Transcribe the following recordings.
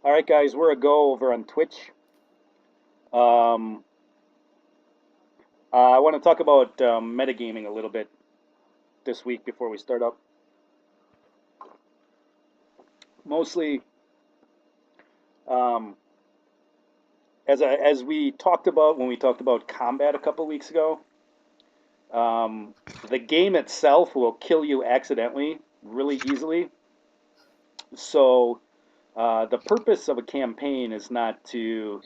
All right, guys, we're a go over on Twitch. Um, I want to talk about metagaming a little bit this week before we start up. Mostly, um, as we talked about when we talked about combat a couple weeks ago, um, the game itself will kill you accidentally really easily. So the purpose of a campaign is not to.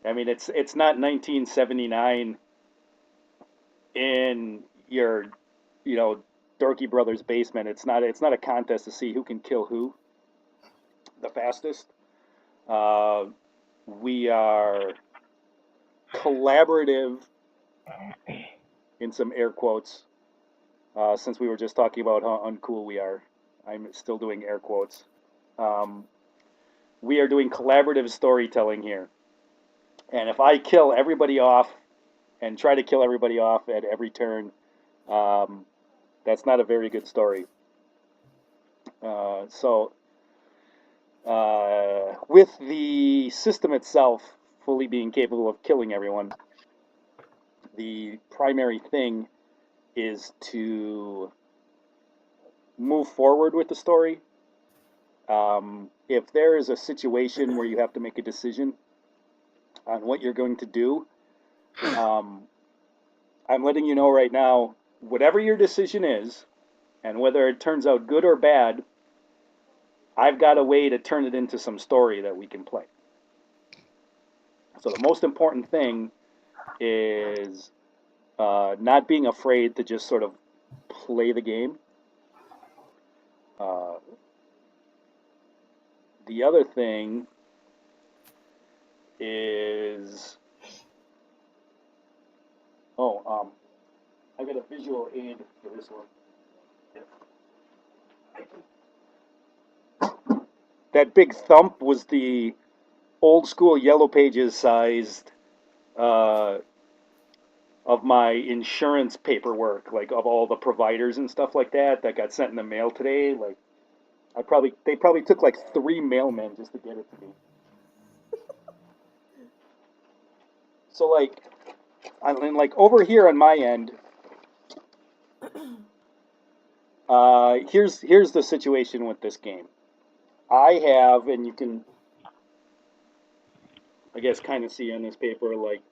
I mean, it's not 1979 in your, you know, Dorky Brothers basement. It's not a contest to see who can kill who the fastest. Uh, we are collaborative in some air quotes. Since we were just talking about how uncool we are, I'm still doing air quotes. Um, we are doing collaborative storytelling here, and if I kill everybody off and try to kill everybody off at every turn, um, that's not a very good story. So with the system itself fully being capable of killing everyone, the primary thing is to move forward with the story. If there is a situation where you have to make a decision on what you're going to do, um, I'm letting you know right now, whatever your decision is, and whether it turns out good or bad, I've got a way to turn it into some story that we can play. So the most important thing is not being afraid to just sort of play the game. Uh, the other thing is, I got a visual aid for this one. That big thump was the old school Yellow Pages sized uh, of my insurance paperwork, like of all the providers and stuff like that got sent in the mail today. Like they probably took like 3 mailmen just to get it to me. So like over here on my end, here's the situation with this game. I have, and you can, I guess, kind of see on this paper, like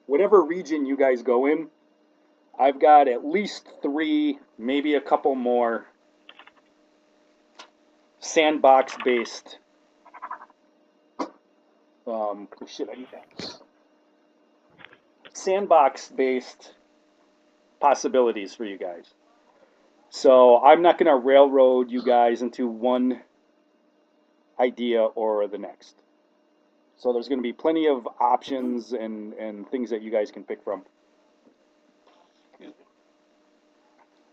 whatever region you guys go in, I've got at least 3, maybe a couple more sandbox based. Shit, I need that. Sandbox based possibilities for you guys. So I'm not going to railroad you guys into one idea or the next. So there's going to be plenty of options and things that you guys can pick from.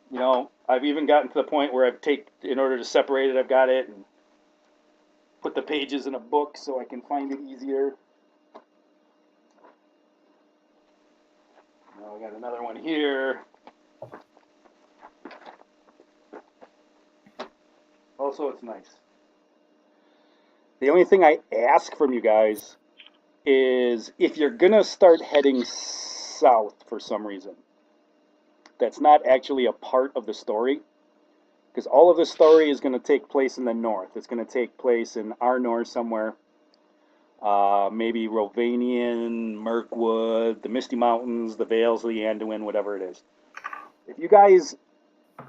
You know, I've even gotten to the point where in order to separate it, I've got it and put the pages in a book so I can find it easier. Now I got another one here. Also, it's nice. The only thing I ask from you guys is if you're going to start heading south for some reason, that's not actually a part of the story, because all of the story is going to take place in the north. It's going to take place in Arnor somewhere, maybe Rovanian, Mirkwood, the Misty Mountains, the Vales of the Anduin, whatever it is. If you guys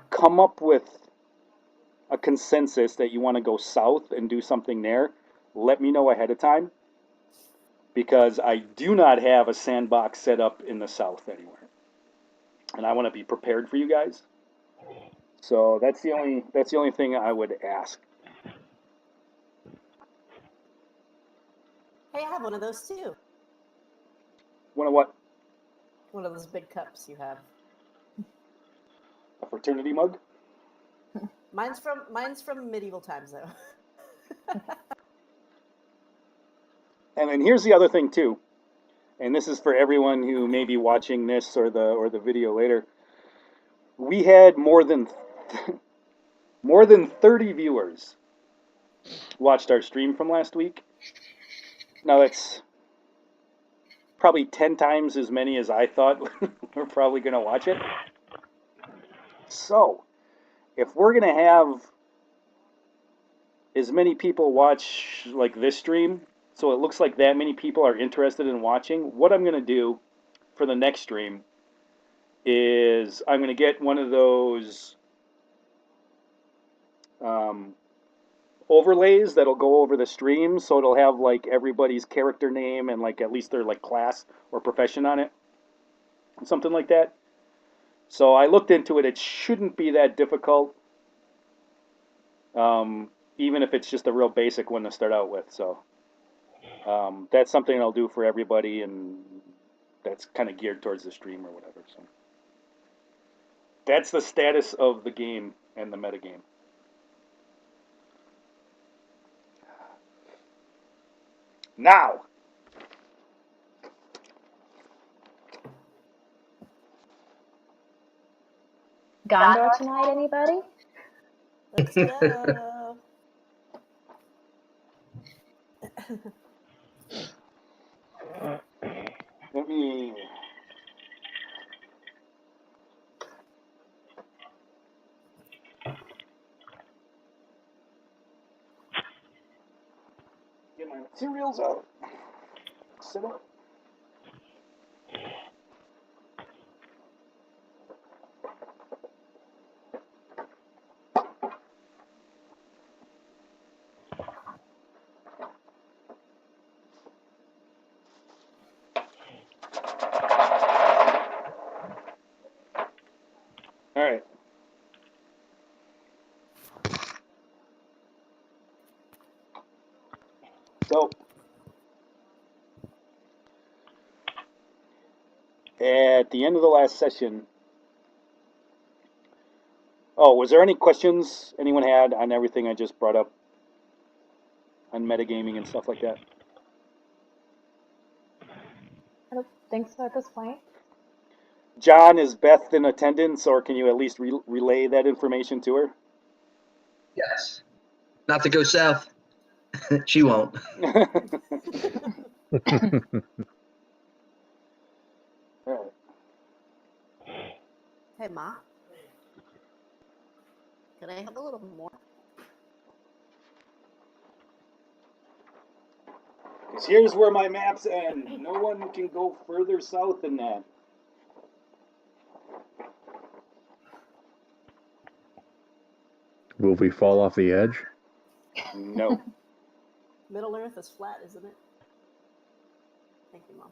come up with a consensus that you want to go south and do something there, let me know ahead of time, because I do not have a sandbox set up in the south anywhere. And I want to be prepared for you guys. So that's the only thing I would ask. Hey, I have one of those too. One of what? One of those big cups you have. A fraternity mug? Mine's from medieval times though. And then here's the other thing too, and this is for everyone who may be watching this or the video later. We had more than 30 viewers watched our stream from last week. Now that's probably 10 times as many as I thought were probably going to watch it. So, if we're going to have as many people watch like this stream, so it looks like that many people are interested in watching, what I'm going to do for the next stream is I'm going to get one of those overlays that'll go over the stream, so it'll have like everybody's character name and like at least their like class or profession on it, something like that. So I looked into it. It shouldn't be that difficult, even if it's just a real basic one to start out with. So that's something I'll do for everybody, and that's kind of geared towards the stream or whatever. So that's the status of the game and the metagame. Now, Gondor tonight, anybody? Let's go. let me. Get my materials out. Sit up. All right. So, at the end of the last session, was there any questions anyone had on everything I just brought up on metagaming and stuff like that? I don't think so at this point. John, is Beth in attendance, or can you at least relay that information to her? Yes. Not to go south. She won't. Hey, Ma. Can I have a little more? Because here's where my maps end. No one can go further south than that. Will we fall off the edge? No. Middle Earth is flat, isn't it? Thank you, Mom.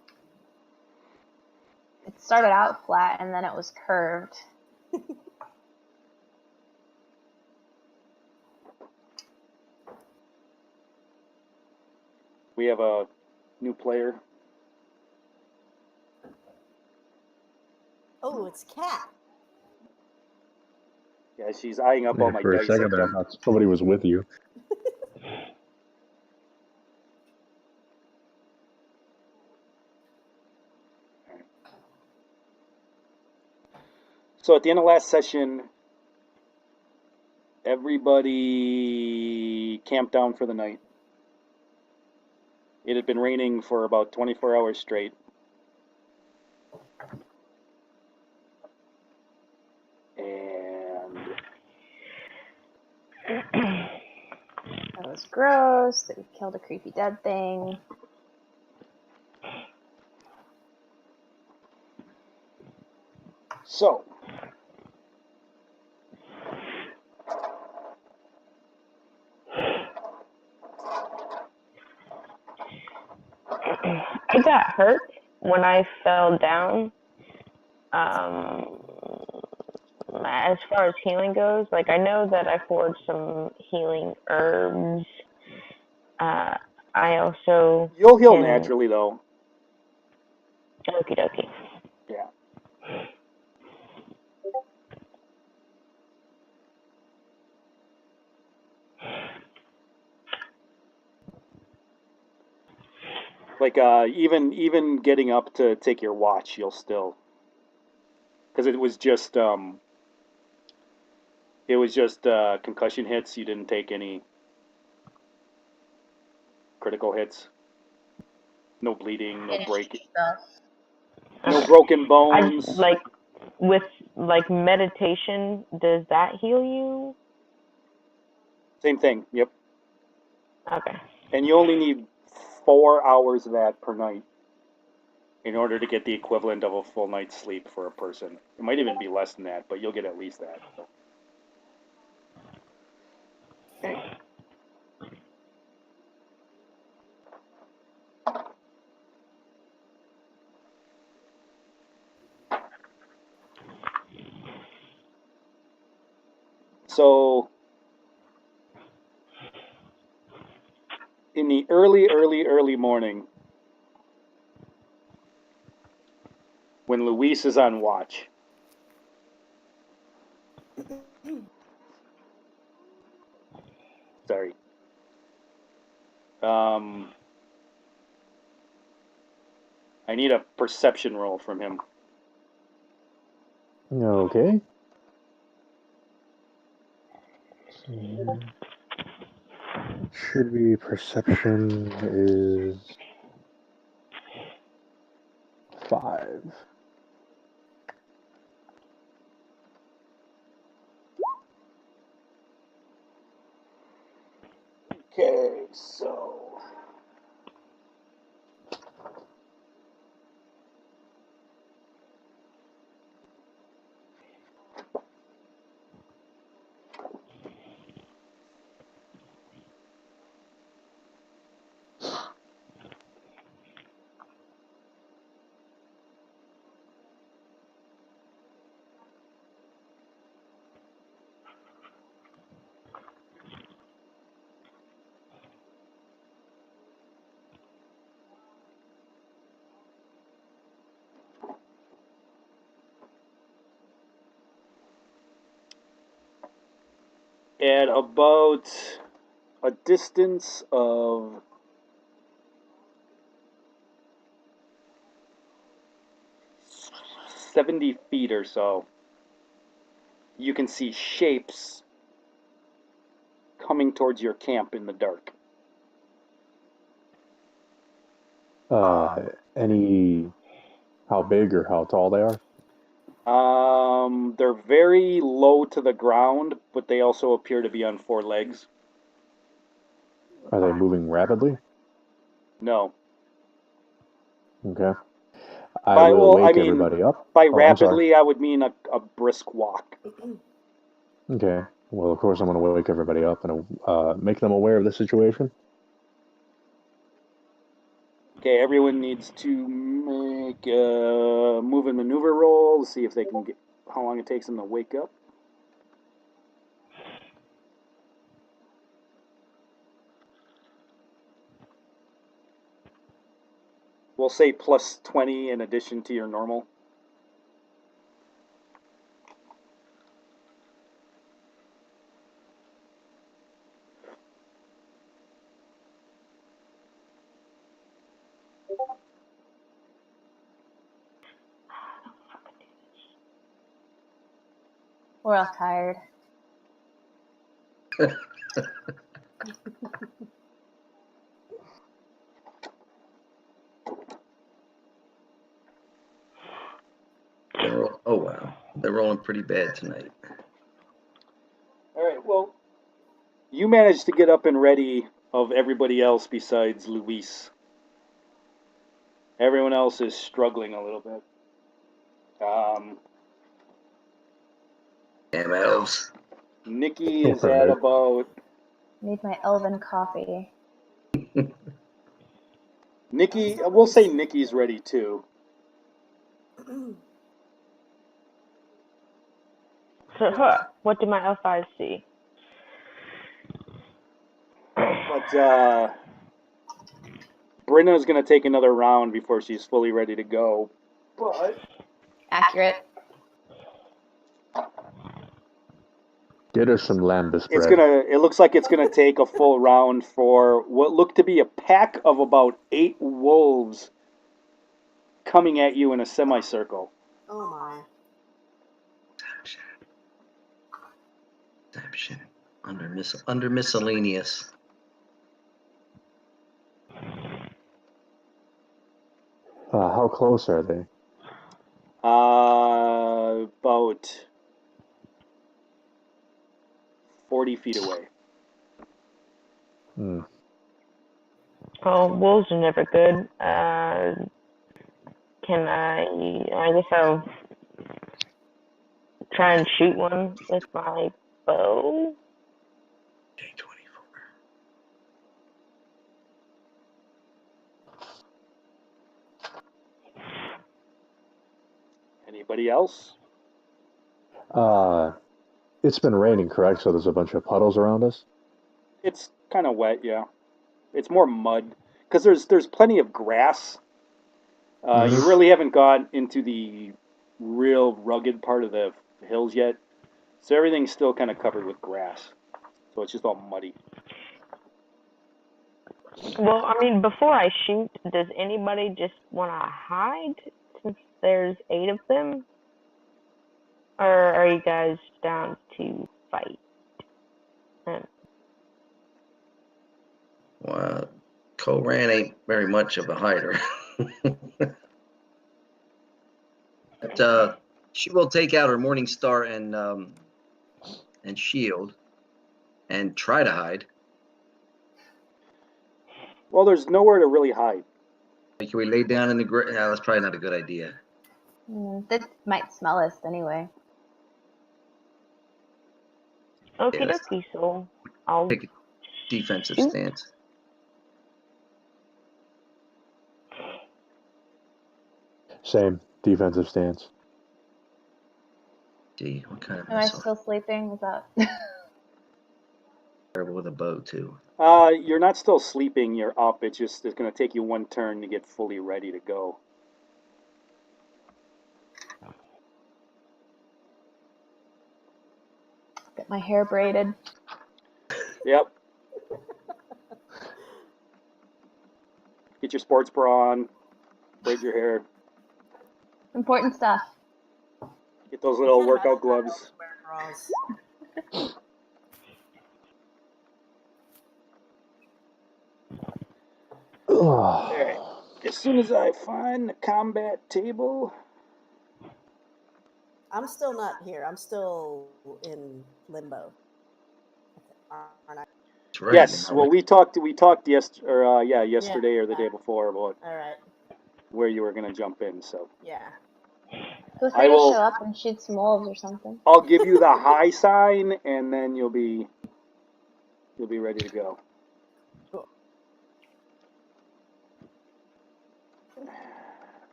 It started out flat and then it was curved. We have a new player. Oh, it's Cat. Yeah, she's eyeing up all my For a dice. second there, I thought somebody was with you. So at the end of last session, everybody camped down for the night. It had been raining for about 24 hours straight. And That was gross. That we killed a creepy dead thing. so, I got hurt when I fell down. As far as healing goes, like I know that I forged some healing herbs. I also you'll heal naturally, though. Okie dokie. Yeah. Like even getting up to take your watch, you'll still, because it was just concussion hits. You didn't take any critical hits. No bleeding, no Finish break, yourself. no Okay. broken I bones. like with like meditation. Does that heal you? Same thing. Yep. Okay. And you only need 4 hours of that per night in order to get the equivalent of a full night's sleep for a person. It might even be less than that, but you'll get at least that. So. Okay. So, in the early morning, when Luis is on watch, sorry, I need a perception roll from him. Okay. Should be perception is 5. Okay, so. At about a distance of 70 feet or so, you can see shapes coming towards your camp in the dark. Any how big or how tall they are? They're very low to the ground, but they also appear to be on 4 legs. Are they moving rapidly? No. Okay. I will wake everybody up. By Oh, I'm sorry. rapidly, I would mean a brisk walk. Okay. Well, of course, I'm going to wake everybody up and make them aware of the situation. Okay, everyone needs to make a move and maneuver roll to see if they can get how long it takes them to wake up. We'll say plus 20 in addition to your normal. We're all tired. Oh wow, they're rolling pretty bad tonight. All right, well, you managed to get up and ready of everybody else besides Luis. Everyone else is struggling a little bit. Damn elves. Nikki is Right. at about... Need my elven coffee. Nikki, we'll say Nikki's ready too. So, what do my elf eyes see? But Brenna's going to take another round before she's fully ready to go. But Accurate. Get us some lambus it's bread. it looks like it's gonna take a full round for what looked to be a pack of about 8 wolves coming at you in a semicircle. Oh my. Under miscellaneous. How close are they? About 40 feet away. Hmm. Oh, wolves are never good. Can I guess I'll try and shoot one with my bow. Anybody else? It's been raining, correct? So there's a bunch of puddles around us. It's kind of wet, yeah. It's more mud because there's plenty of grass. You really haven't gone into the real rugged part of the hills yet, so everything's still kind of covered with grass. So it's just all muddy. Well, I mean, before I shoot, does anybody just want to hide since there's 8 of them? Or are you guys down to fight? Well, Koran ain't very much of a hider. But she will take out her Morning Star and shield and try to hide. Well, there's nowhere to really hide. Can we lay down in the ground? No, that's probably not a good idea. They might smell us anyway. Okie Yeah, let's dokie, so I'll take a defensive shoot. stance. Same defensive stance. Gee, what kind of Am I missile? still sleeping? Is that? Terrible with a bow too. You're not still sleeping. You're up. It's going to take you one turn to get fully ready to go. Get my hair braided. Yep. Get your sports bra on. Braid your hair. Important stuff. Get those little workout gloves. All right. As soon as I find the combat table. I'm still not here. I'm still in limbo. Aren't I? That's right. Yes. Well, we talked yesterday or the day before about All right. where you were going to jump in. So Yeah. Feel I free to will- show up and shoot some wolves or something. I'll give you the high sign, and then you'll be ready to go. Cool.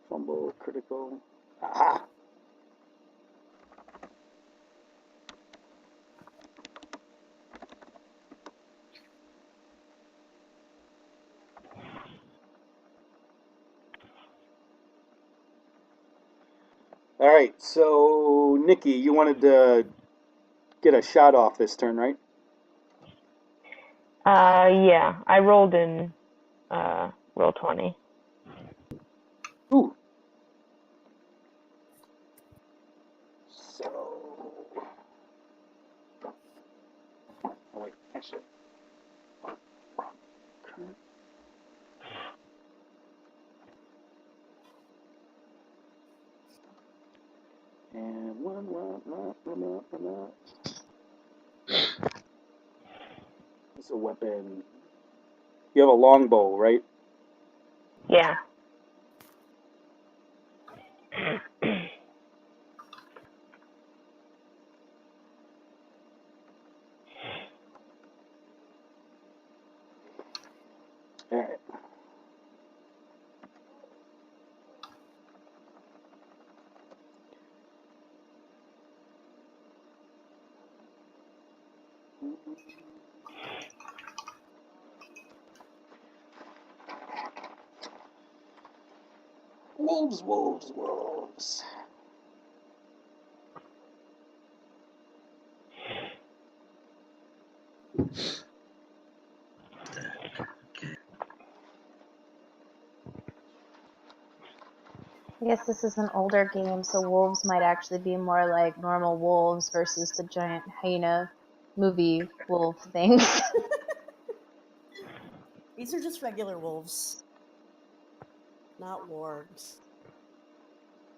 Fumble, critical. Aha! All right, so Nikki, you wanted to get a shot off this turn, right? Yeah, I rolled in roll 20. Ooh. So. Oh wait, actually. And one. It's a weapon. You have a longbow, right? Yeah. All right. Wolves. I guess this is an older game, so wolves might actually be more like normal wolves versus the giant hyena movie wolf things. These are just regular wolves, not wargs.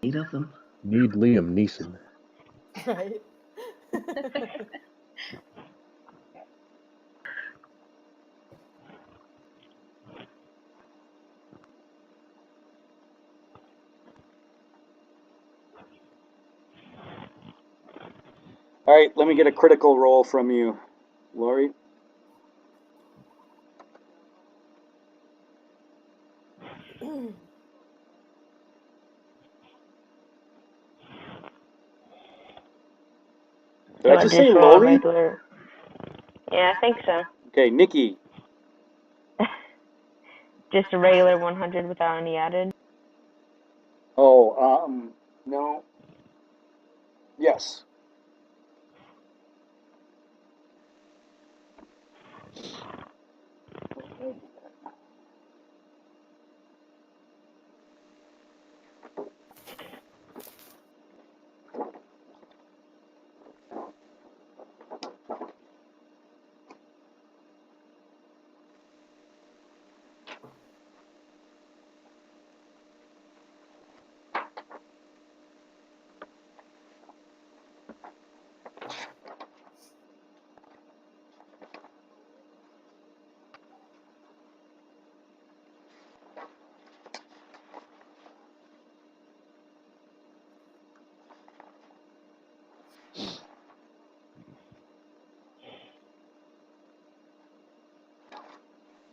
8 of them? Need Liam Neeson. Right? All right, let me get a critical roll from you, Lori. Did I just say roll a Lori? regular? Yeah, I think so. Okay, Nikki. Just a regular 100 without any added. Oh, no. Yes.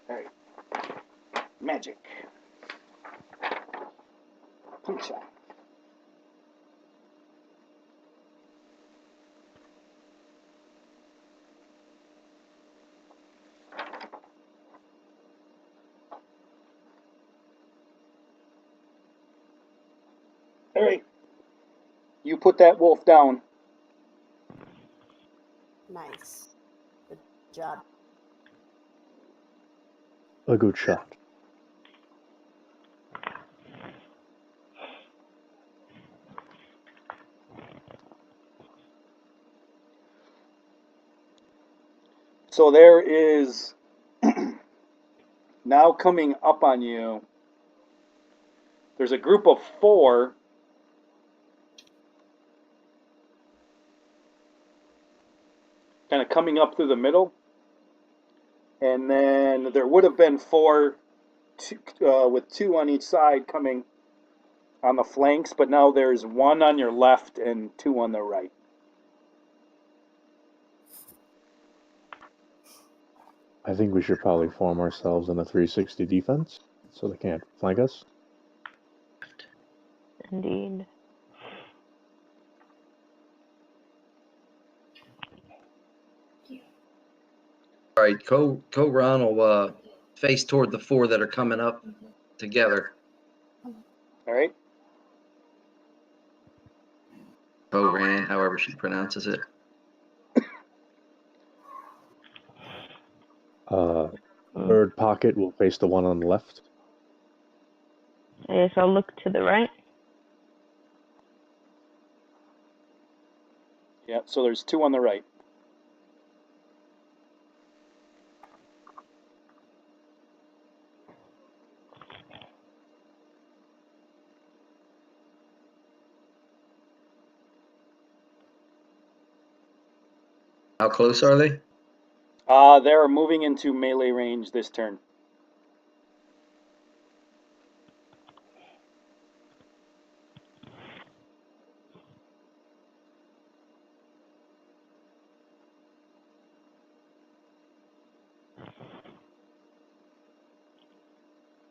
All right. Magic. Punch out. All right. You put that wolf down. Nice. Good job. A good shot. So there is now coming up on you. There's a group of 4 kind of coming up through the middle. And then there would have been 4 with 2 on each side coming on the flanks, but now there's 1 on your left and 2 on the right. I think we should probably form ourselves in a 360 defense so they can't flank us. Indeed. All right, Ron will face toward the 4 that are coming up together. All right? Ran, however she pronounces it. Bird Pocket will face the one on the left. I guess I'll look to the right. Yeah, so there's 2 on the right. How close are they? They're moving into melee range this turn.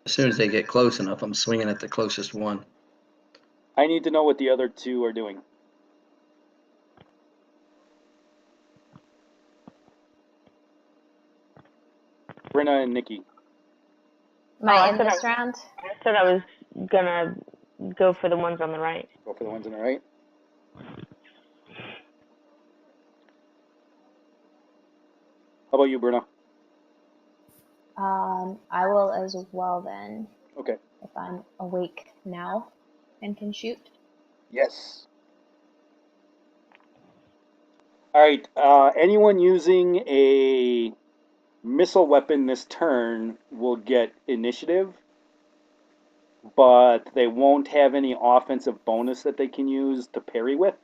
As soon as they get close enough, I'm swinging at the closest one. I need to know what the other 2 are doing. Brenna and Nikki. Am I I in said this round? I said I was gonna go for the ones on the right. Go for the ones on the right. How about you, Brenna? I will as well then. Okay. If I'm awake now and can shoot. Yes. All right. Anyone using a missile weapon this turn will get initiative, but they won't have any offensive bonus that they can use to parry with.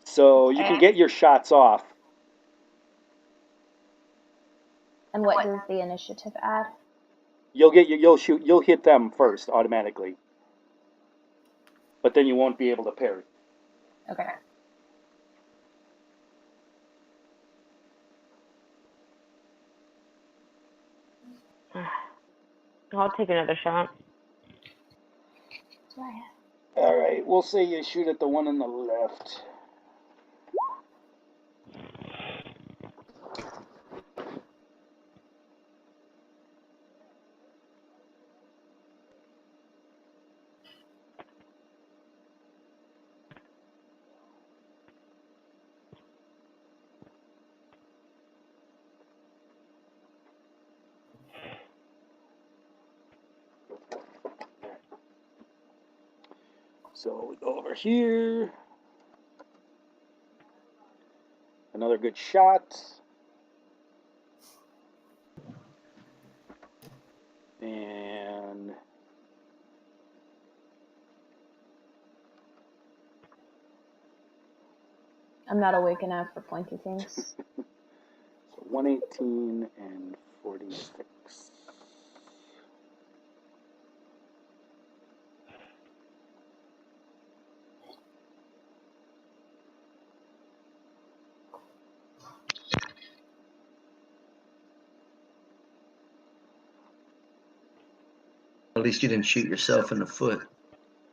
So you can get your shots off. And what does the initiative add? You'll hit them first automatically, but then you won't be able to parry. Okay. I'll take another shot. All right, we'll say you shoot at the one on the left. So we go over here. Another good shot. And I'm not awake enough for pointy things. so 118 and 46. At least you didn't shoot yourself in the foot.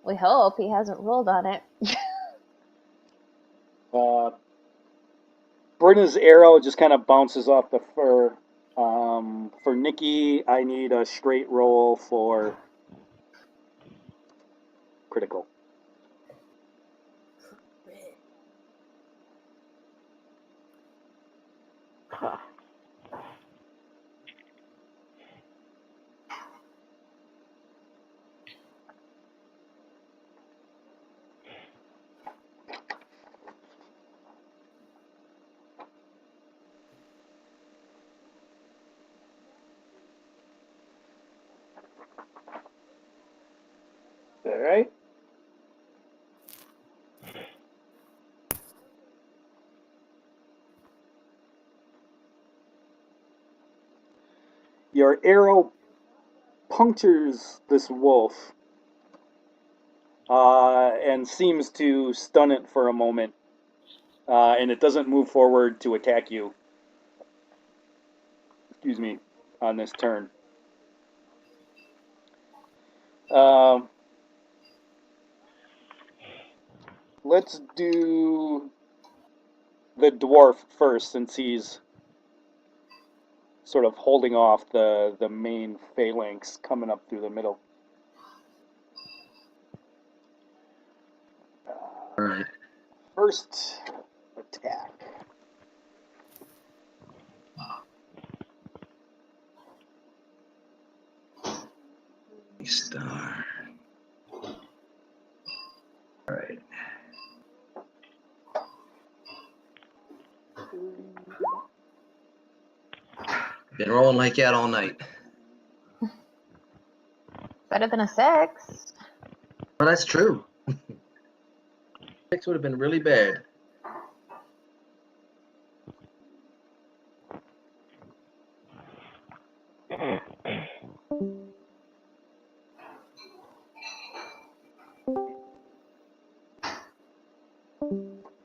We hope he hasn't rolled on it. Brenna's arrow just kind of bounces off the fur. For Nikki, I need a straight roll for critical. Huh. All right. Your arrow punctures this wolf and seems to stun it for a moment, and it doesn't move forward to attack you. Excuse me, on this turn. Let's do the dwarf first, since he's sort of holding off the main phalanx coming up through the middle. All right. First attack. Star. All right. Been rolling like that all night. Better than a 6. Well, that's true. 6 would have been really bad.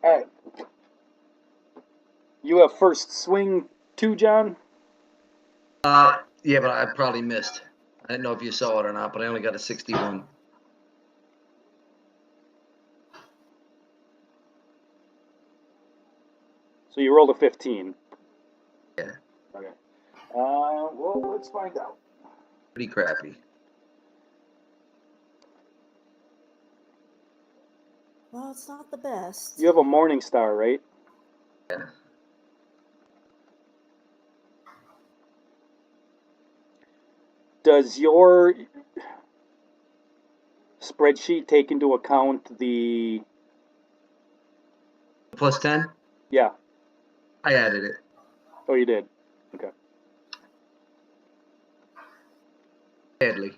Alright. You have first swing too, John? Yeah, but I probably missed. I didn't know if you saw it or not, but I only got a 61. So you rolled a 15. Yeah. Okay. Well, let's find out. Pretty crappy. Well, it's not the best. You have a Morning Star, right? Yeah. Does your spreadsheet take into account the... Plus 10? Yeah. I added it. Oh, you did. Okay. Badly.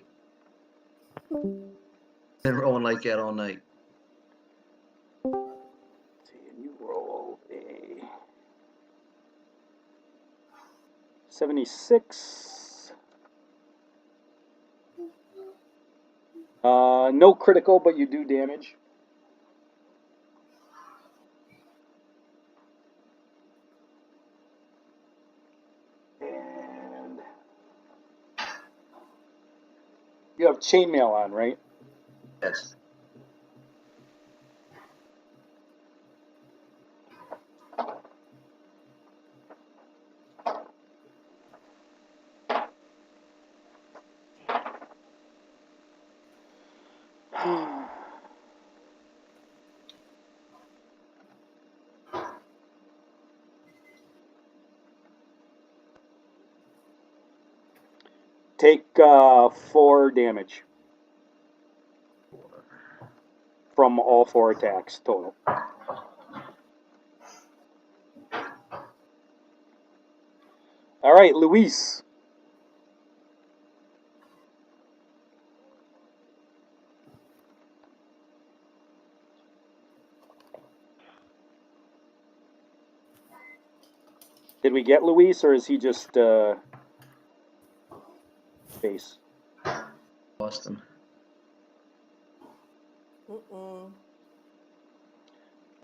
Been rolling like that all night. Let's see, and you roll a 76. No critical, but you do damage. And you have chainmail on, right? Yes. Take 4 damage from all 4 attacks total. All right, Luis. Did we get Luis, or is he just base? Lost him. Mm-mm. All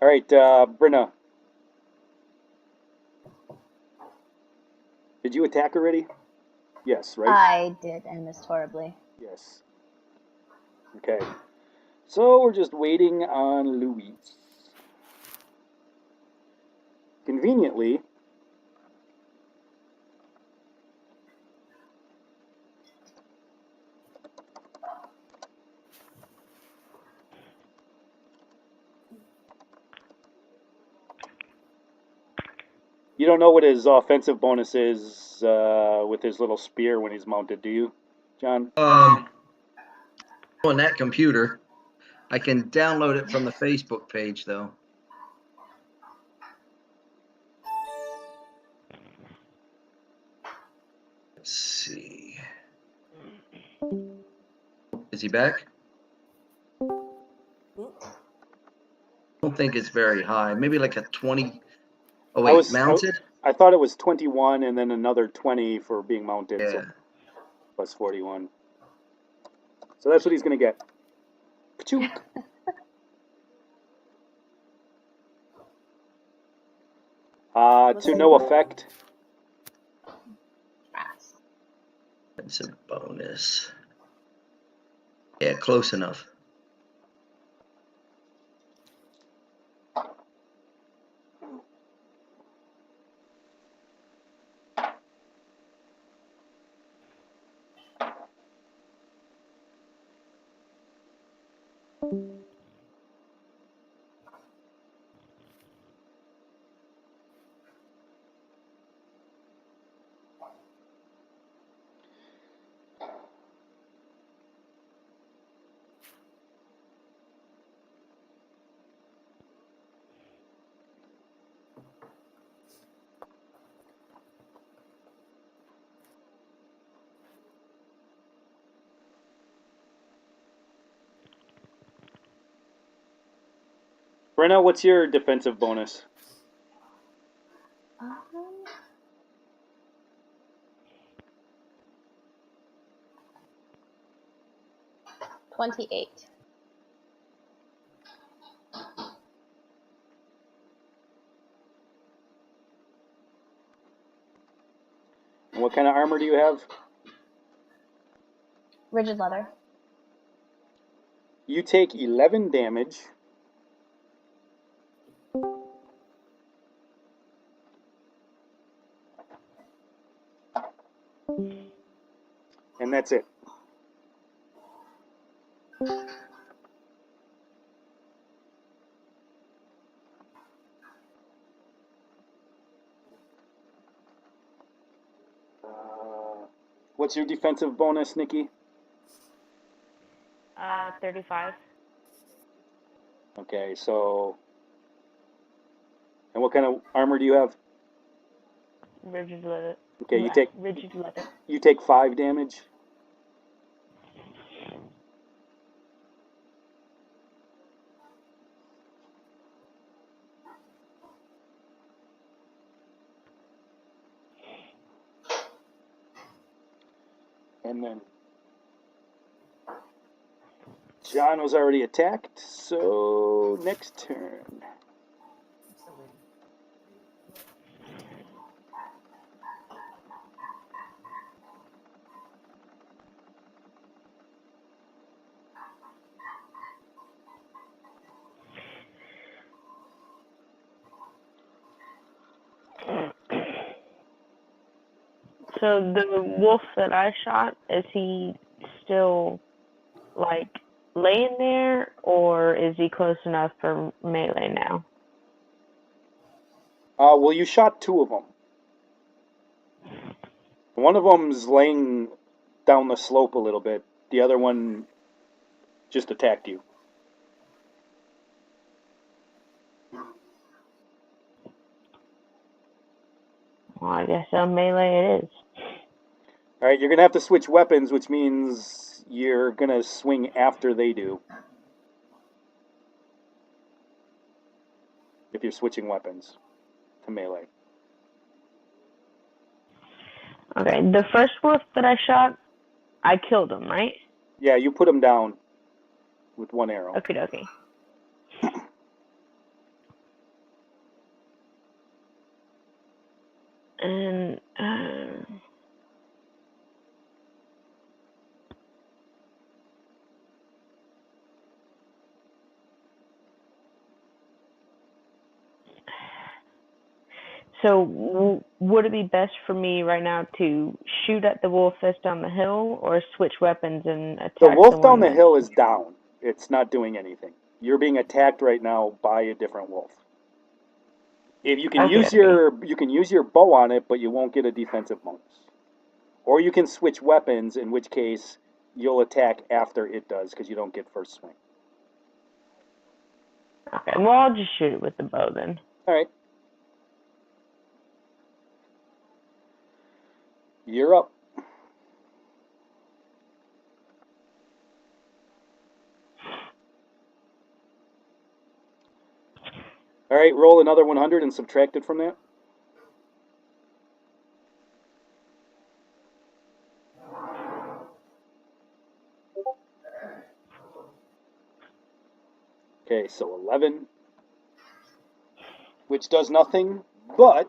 right, Brenna. Did you attack already? Yes, right? I did and missed horribly. Yes. Okay. So we're just waiting on Luis. Conveniently, you don't know what his offensive bonus is with his little spear when he's mounted, do you, John? On that computer, I can download it from the Facebook page though. Let's see. Is he back? I don't think it's very high. Maybe like a 20. Oh wait, mounted? I thought it was 21 and then another 20 for being mounted, Yeah. so plus 41. So that's what he's going to get. Pachook. To no effect. That's a bonus. Yeah, close enough. Brenna, what's your defensive bonus? 28. And what kind of armor do you have? Rigid leather. You take 11 damage. And that's it. What's your defensive bonus, Nikki? 35. Okay, so... And what kind of armor do you have? rigid leather. Okay, rigid leather. you take 5 damage. And then John was already attacked, so next turn. So the wolf that I shot, is he still like laying there, or is he close enough for melee now? Well, you shot 2 of them. One of them's laying down the slope a little bit. The other one just attacked you. Well, I guess melee it is. All right, you're gonna have to switch weapons, which means you're gonna swing after they do. If you're switching weapons to melee. Okay, the first wolf that I shot, I killed him, right? Yeah, you put him down with 1 arrow. Okie dokie. And so would it be best for me right now to shoot at the wolf that's down the hill, or switch weapons and attack The wolf down one the that's... hill is down. It's not doing anything. You're being attacked right now by a different wolf. If you can you can use your bow on it, but you won't get a defensive bonus. Or you can switch weapons, in which case you'll attack after it does, because you don't get first swing. Okay, well, I'll just shoot it with the bow then. All right. You're up. All right, roll another 100 and subtract it from that. Okay, so 11, which does nothing, but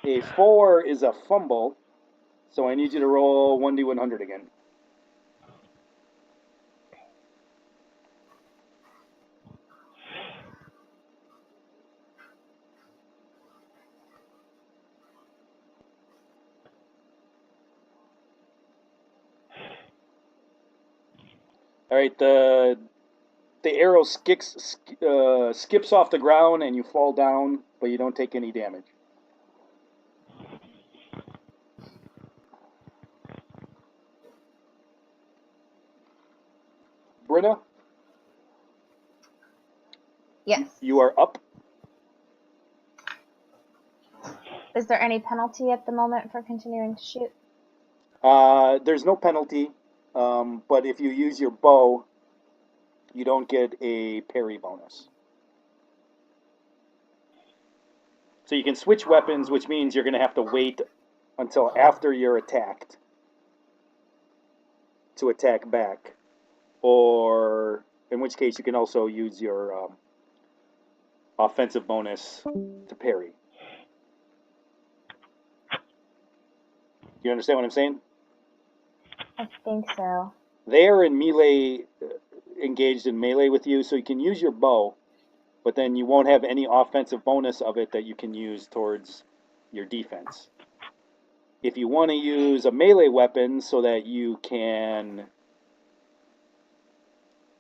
a 4 is a fumble, so I need you to roll 1d100 again. All right, the arrow skips off the ground and you fall down, but you don't take any damage. Brenna, Yes. you are up. Is there any penalty at the moment for continuing to shoot? There's no penalty, but if you use your bow, you don't get a parry bonus. So you can switch weapons, which means you're going to have to wait until after you're attacked to attack back, or in which case you can also use your offensive bonus to parry. You understand what I'm saying? I think so. They are in melee, engaged in melee with you, so you can use your bow, but then you won't have any offensive bonus of it that you can use towards your defense. If you want to use a melee weapon so that you can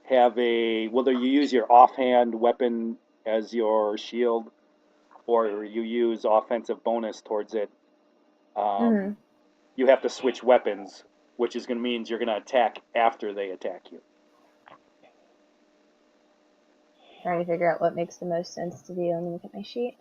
have whether you use your offhand weapon as your shield or you use offensive bonus towards it, you have to switch weapons, which is going to mean you're going to attack after they attack you. Trying to figure out what makes the most sense to do. Let me look at my sheet.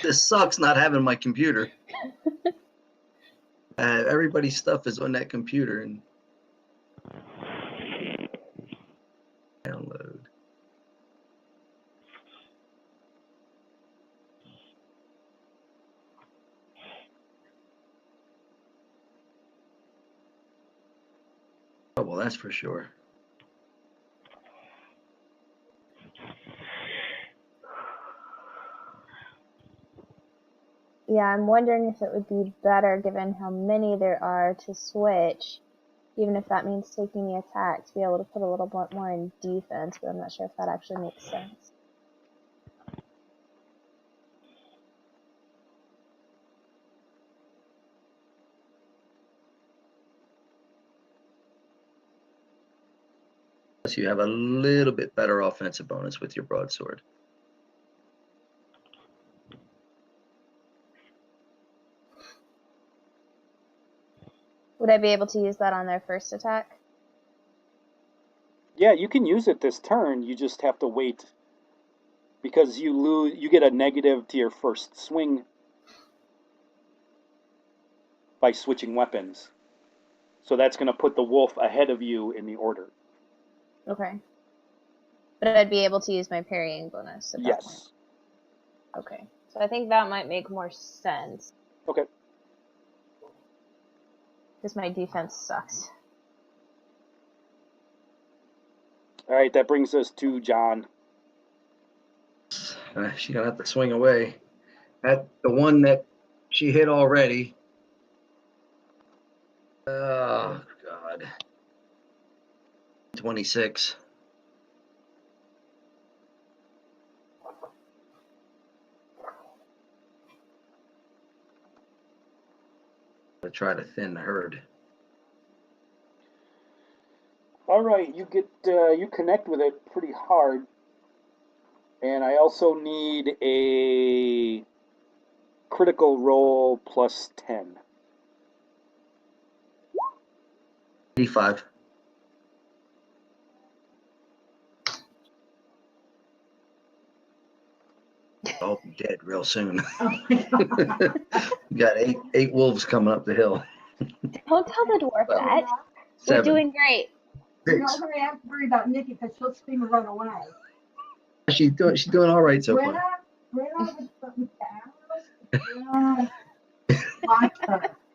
This sucks not having my computer. Everybody's stuff is on that computer and download. Oh, well, that's for sure. Yeah, I'm wondering if it would be better, given how many there are, to switch, even if that means taking the attack, to be able to put a little bit more in defense, but I'm not sure if that actually makes sense. Plus, you have a little bit better offensive bonus with your broadsword. Would I be able to use that on their first attack? Yeah, you can use it this turn. You just have to wait because you get a negative to your first swing by switching weapons. So that's going to put the wolf ahead of you in the order. Okay. But I'd be able to use my parrying bonus at that point. Yes. Okay. So I think that might make more sense. Okay. Because my defense sucks. All right, that brings us to John. She's gonna have to swing away. At the one that she hit already. Oh God. 26. To try to thin the herd. All right, you connect with it pretty hard, and I also need a critical roll plus 10. 85. I'll be dead real soon. You got eight wolves coming up the hill. Don't tell the dwarf that. We're 7. doing great. You're not going to have to worry about Nikki because she'll scream and run away. She's doing all right so far.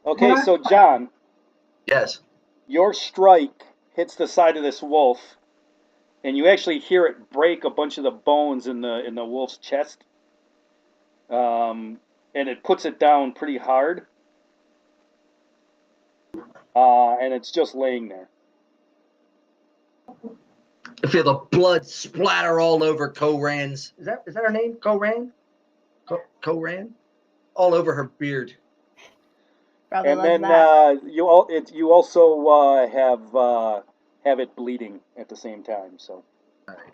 Okay, so John, Yes. your strike hits the side of this wolf, and you actually hear it break a bunch of the bones in the wolf's chest, and it puts it down pretty hard, and it's just laying there. I feel the blood splatter all over Koran's. Is that her name? Koran? Koran? All over her beard. Probably And then that. you also have it bleeding at the same time. So All right.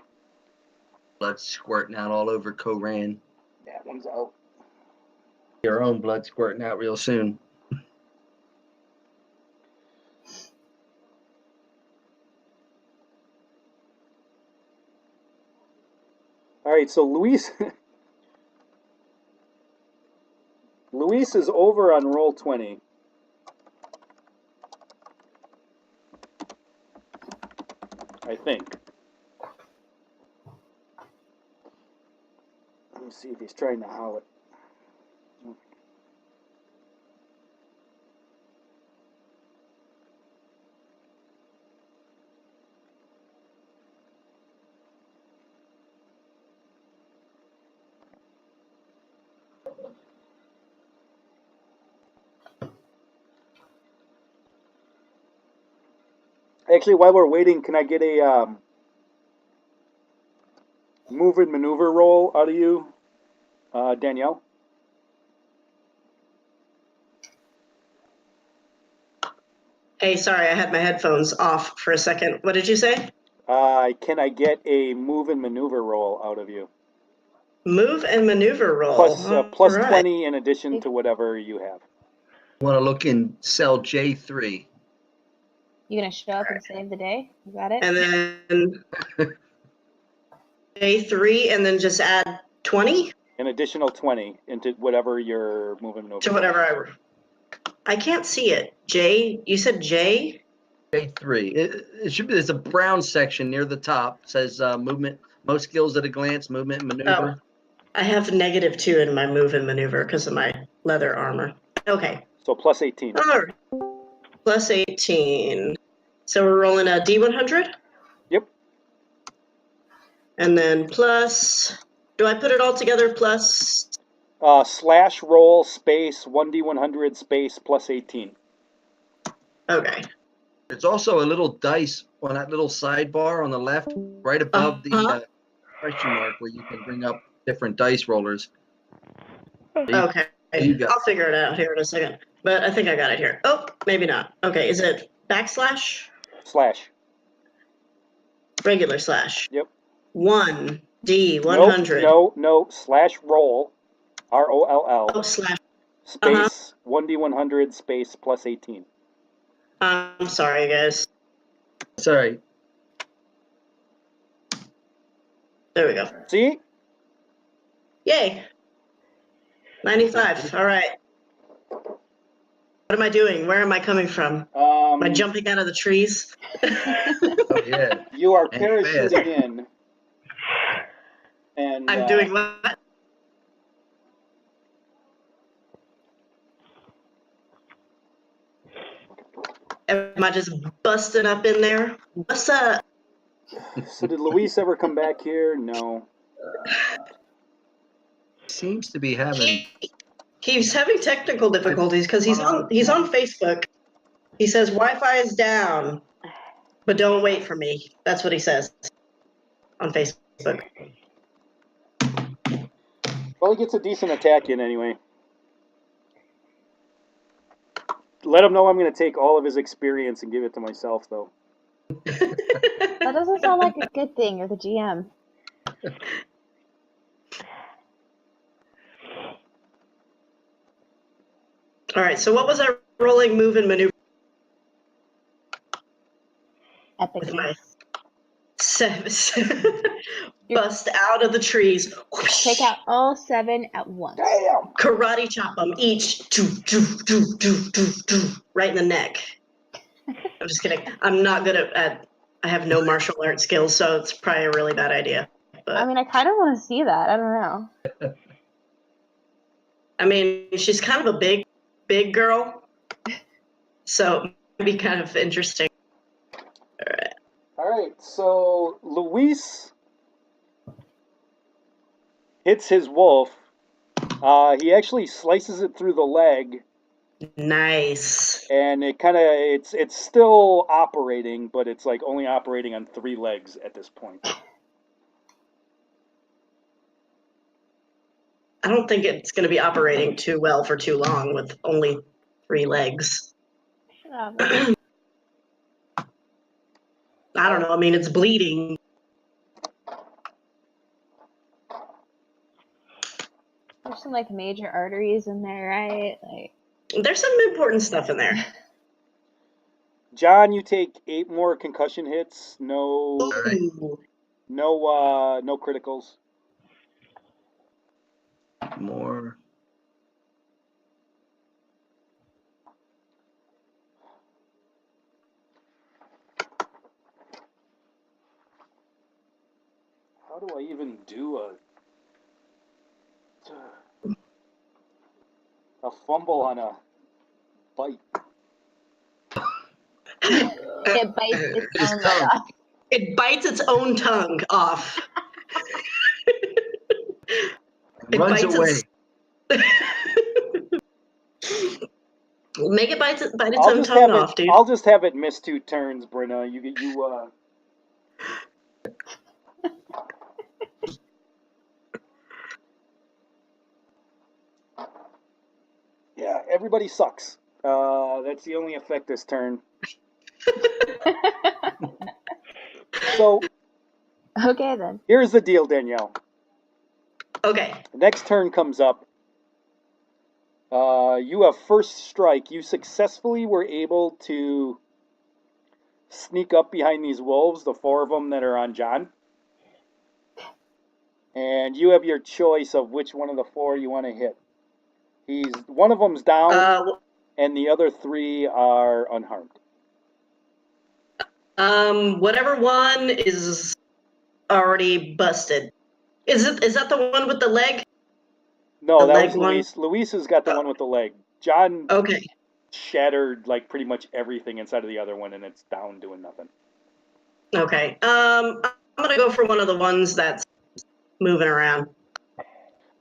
Blood squirting out all over Koran. that one's out. Your own blood squirting out real soon. All right, so Luis is over on roll 20. I think. Let me see if he's trying to howl it. Actually, while we're waiting, can I get a move and maneuver roll out of you, Danielle? Hey, sorry, I had my headphones off for a second. What did you say? Can I get a move and maneuver roll out of you? Move and maneuver roll. Plus All right. 20 in addition to whatever you have. Want to look in cell J3. You gonna show up and save the day? You got it? And then A3 and then just add 20? An additional 20 into whatever you're moving over. To whatever I can't see it. J, you said J? J3. It should be. There's a brown section near the top. It says movement. Most skills at a glance. Movement and maneuver. I have -2 in my move and maneuver because of my leather armor. Okay. So plus 18. All right. Plus 18. So we're rolling a D100? Yep. And then plus, do I put it all together plus? Slash roll space 1d100 space plus 18. Okay. There's also a little dice on that little sidebar on the left, right above the question mark, where you can bring up different dice rollers. Okay. I'll figure it out here in a second. But I think I got it here. Oh, maybe not. Okay, is it backslash? Slash. Regular slash. Yep. 1D100. No. Slash roll. ROLL. Oh, slash. Space 1d100 space plus 18. I'm sorry, guys. Sorry. There we go. See? Yay. 95. All right. What am I doing? Where am I coming from? Am I jumping out of the trees? Oh, yeah. You are And parachuting fast. in. And I'm doing what? Am I just busting up in there? What's up? So did Luis ever come back here? No. Seems to be having. He's having technical difficulties because he's on Facebook. He says Wi-Fi is down, but don't wait for me. That's what he says on Facebook. Well, he gets a decent attack in anyway. Let him know I'm going to take all of his experience and give it to myself, though. That doesn't sound like a good thing. You're the GM. All right, so what was our rolling, move, and maneuver? Epicness. Bust out of the trees. Take out all 7 at once. Damn! Karate chop them each. Right in the neck. I'm just kidding. I'm not good at I have no martial arts skills, so it's probably a really bad idea. But I mean, I kind of want to see that. I don't know. I mean, she's kind of a big girl, so it might be kind of interesting. All right, so Luis hits his wolf. He actually slices it through the leg. Nice. And it's still operating, but it's like only operating on 3 legs at this point. I don't think it's going to be operating too well for too long with only 3 legs. I don't know. I mean, it's bleeding. There's some like major arteries in there, right? Like there's some important stuff in there. John, you take 8 more concussion hits. No criticals. More. How do I even do a fumble on a bite? it bites its own leg off. It bites its own tongue off. It runs away. Make it bite its own tongue off, dude. I'll just have it miss 2 turns, Brenna. Yeah, everybody sucks. That's the only effect this turn. So, okay then. Here's the deal, Danielle. Okay. The next turn comes up. You have first strike. You successfully were able to sneak up behind these wolves, the 4 of them that are on John. And you have your choice of which one of the 4 you want to hit. One of them's down, and the other 3 are unharmed. Whatever one is already busted. Is that the one with the leg? No, The that leg was one? Luis. Luis has got the one with the leg. John Okay. shattered like pretty much everything inside of the other one, and it's down doing nothing. Okay. I'm gonna go for one of the ones that's moving around.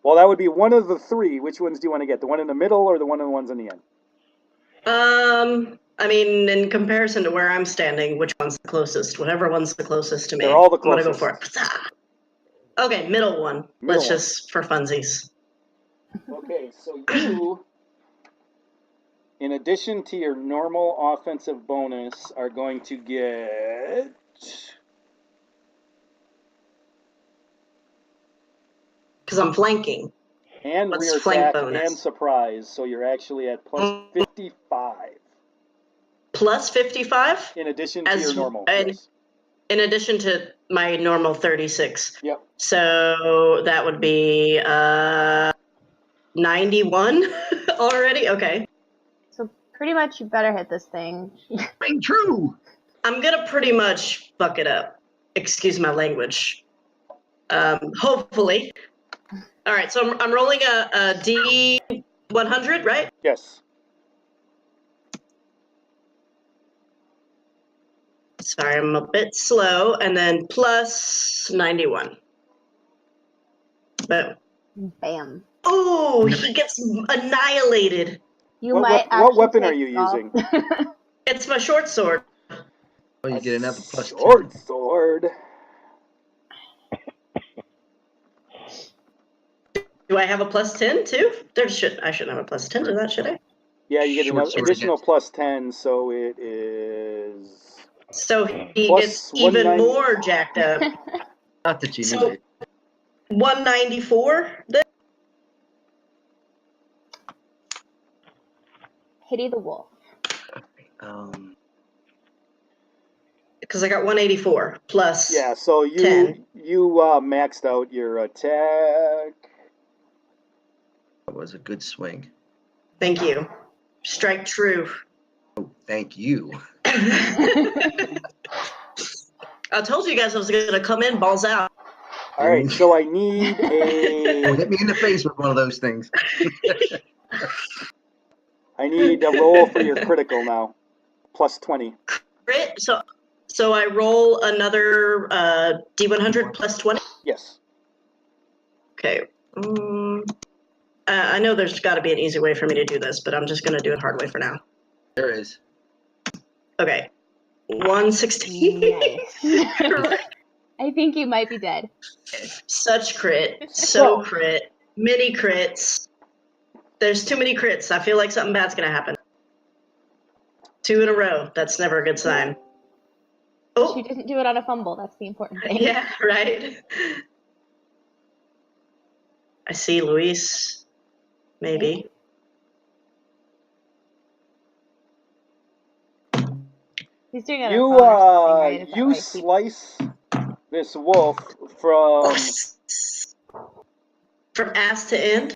Well, that would be one of the 3. Which ones do you want to get? The one in the middle or the ones in the end? I mean, in comparison to where I'm standing, which one's the closest? Whatever one's the closest to me. They're all the I'm gonna go closest. for it. Okay, middle one. Middle Let's one. just for funsies. Okay, so you, in addition to your normal offensive bonus, are going to get... Because I'm flanking. And What's rear flank attack bonus? and surprise, so you're actually at plus 55. Plus 55? In addition to your normal, yes. In addition to my normal 36. Yep. So that would be 91 already? Okay. So pretty much you better hit this thing. Ring true. I'm going to pretty much fuck it up. Excuse my language. Hopefully. All right, so I'm rolling a D100, right? Yes. Sorry, I'm a bit slow. And then plus 91. Boom. Bam. Oh, he gets annihilated. You What might what weapon actually are you take off. using? It's my short sword. Oh, you get another plus 10. Short sword. Do I have a plus 10 too? I shouldn't have a plus 10 to that, should I? Yeah, you get an Short sword additional against- plus 10, so it is... So he Plus gets even 190 more jacked up. Not that you need So it. 194 then? Hitty the wolf. Because I got 184 plus. Yeah, so you 10. maxed out your attack. That was a good swing. Thank you. Strike true. Oh, thank you. I told you guys I was going to come in balls out. All right, so I need Don't hit me in the face with one of those things. I need a roll for your critical now. Plus 20. Crit? So I roll another D100 plus 20? Yes. Okay. I know there's got to be an easy way for me to do this, but I'm just going to do it hard way for now. There is. Okay. 116. Nice. I think you might be dead. Such crit. So crit. Many crits. There's too many crits. I feel like something bad's going to happen. 2 in a row. That's never a good sign. Oh, She didn't do it on a fumble. That's the important thing. yeah, right. I see Luis. Maybe. He's doing it on a phone or something, right? Is that You why he keeps- slice this wolf from ass to end?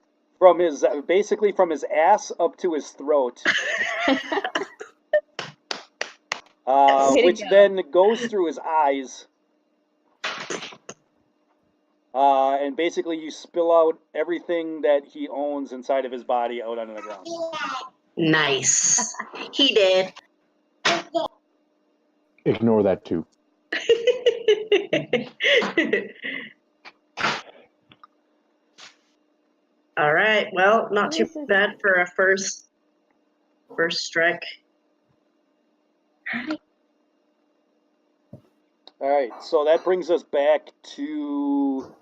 his basically from his ass up to his throat. Which then goes through his eyes. And basically you spill out everything that he owns inside of his body out onto the ground. Nice. He did. Ignore that too. All right. Well, not too bad for a first strike. All right, so that brings us back to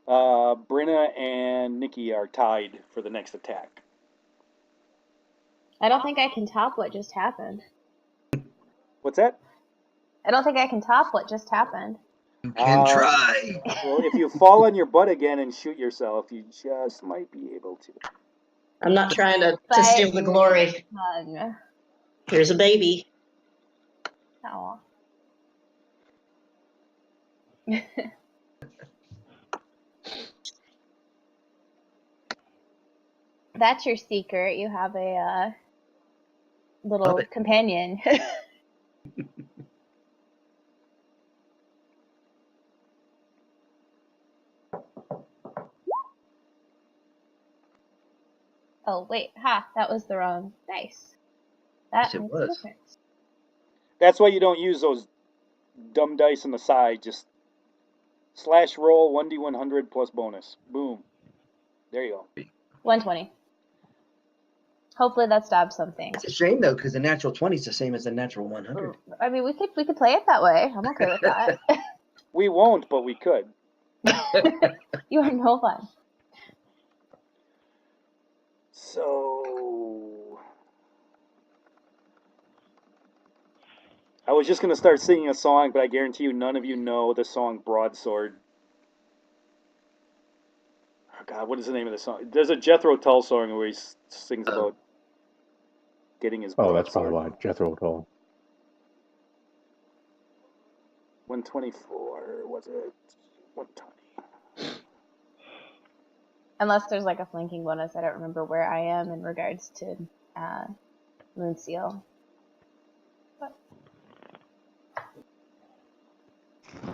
Brenna and Nikki are tied for the next attack. I don't think I can top what just happened. What's that? I don't think I can top what just happened. You can try. Well, if you fall on your butt again and shoot yourself, you just might be able to. I'm not trying to steal the glory. Here's a baby. Oh. that's your secret. You have a little it. companion. Oh, wait. Ha, that was the wrong dice. That Yes, it makes a was. difference. That's why you don't use those dumb dice on the side. Just slash roll 1d100 plus bonus. Boom. There you go. 120. Hopefully that stops something. It's a shame though, because the natural 20 is the same as the natural 100. I mean, we could play it that way. I'm okay with that. We won't, but we could. You are no fun. So I was just gonna start singing a song, but I guarantee you none of you know the song Broadsword. Oh God, what is the name of the song? There's a Jethro Tull song where he sings about getting his Oh, that's probably broadsword. why Jethro Tull. 124, was it? 120. Unless there's like a flanking bonus, I don't remember where I am in regards to Moonseal.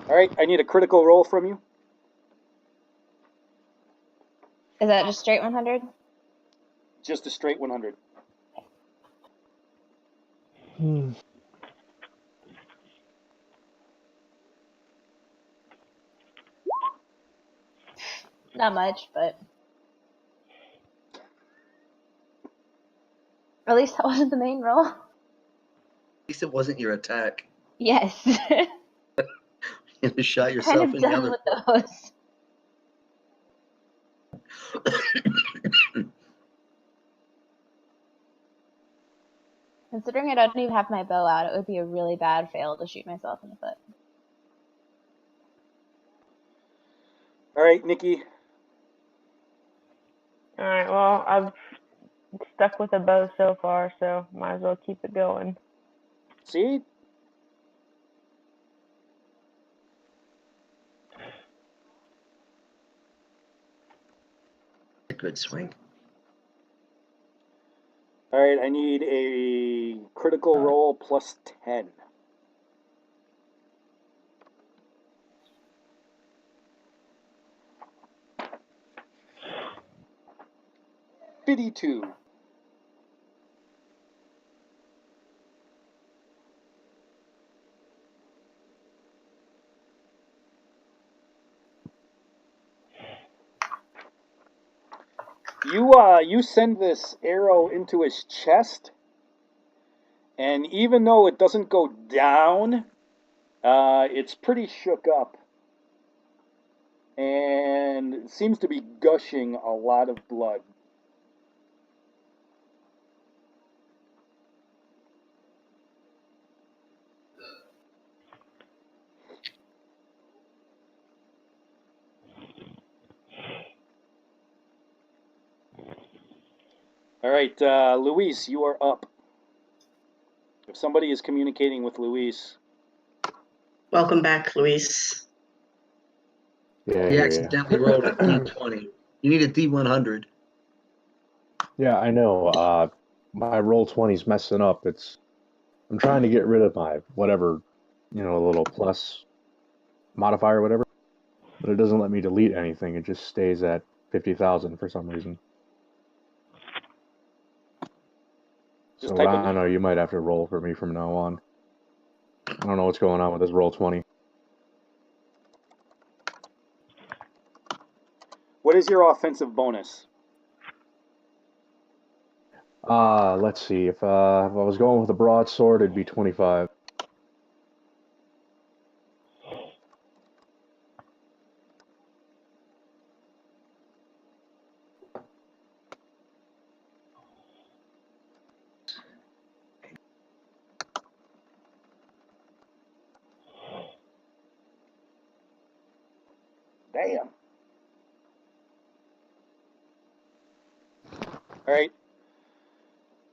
All right, I need a critical roll from you. Is that just straight 100? Just a straight 100. Not much, but at least that wasn't the main roll. At least it wasn't your attack. Yes. You just shot kind yourself of in the done other with foot. those. Considering I don't even have my bow out, it would be a really bad fail to shoot myself in the foot. All right, Nikki. All right. Well, I've stuck with a bow so far, so might as well keep it going. See? A good swing. All right, I need a critical roll plus 10. 52. You send this arrow into his chest, and even though it doesn't go down, it's pretty shook up, and it seems to be gushing a lot of blood. All right, Luis, you are up. If somebody is communicating with Luis. Welcome back, Luis. Yeah, He accidentally rolled a D20. You need a D100. Yeah, I know. My roll 20's messing up. I'm trying to get rid of my whatever, little plus modifier or whatever, but it doesn't let me delete anything. It just stays at 50,000 for some reason. Just So type in. Rhino, you might have to roll for me from now on. I don't know what's going on with this roll 20. What is your offensive bonus? Let's see. If I was going with a broadsword, it'd be 25. Damn. All right.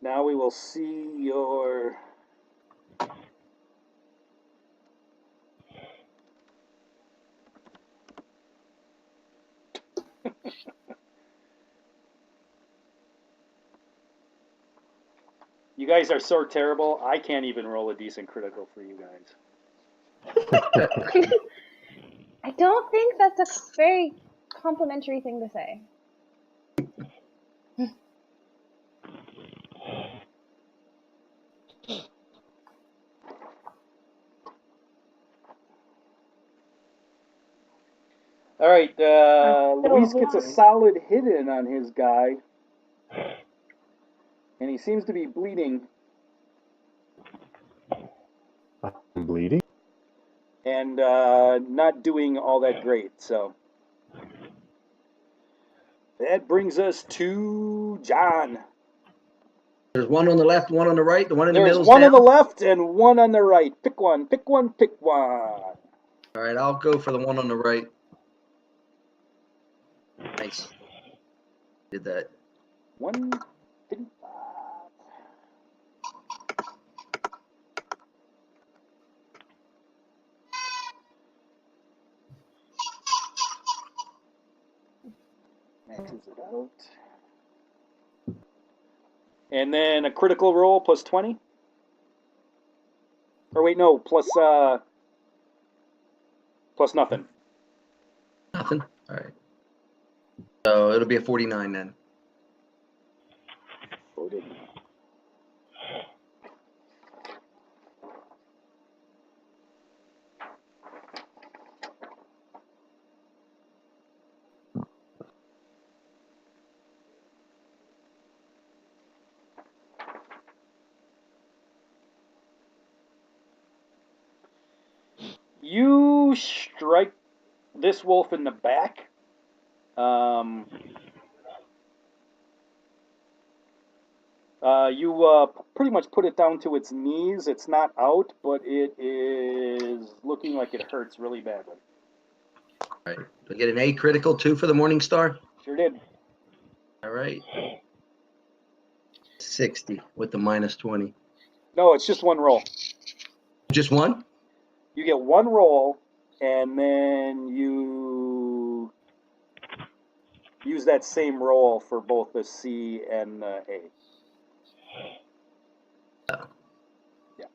Now we will see your. You guys are so terrible, I can't even roll a decent critical for you guys. I don't think that's a very complimentary thing to say. All right, still Luis gets a one. solid hit in on his guy. And he seems to be bleeding. I'm bleeding. And not doing all that great, so. That brings us to John. There's one on the left, one on the right. The one in the There's middle is one down. on the left and one on the right. Pick one, pick one, pick one. All right, I'll go for the one on the right. Nice. Did that. 155. Maxes it out. And then a critical roll plus 20. Or wait, no, plus nothing. Nothing. All right. So it'll be a 49 then. You strike this wolf in the back. You pretty much put it down to its knees. It's not out, but it is looking like it hurts really badly. All right. Do I get an A critical too for the Morning Star? Sure did. All right. 60 with the minus 20. No, it's just one roll. Just one? You get one roll, and then you use that same roll for both the C and the A. Oh. Yeah.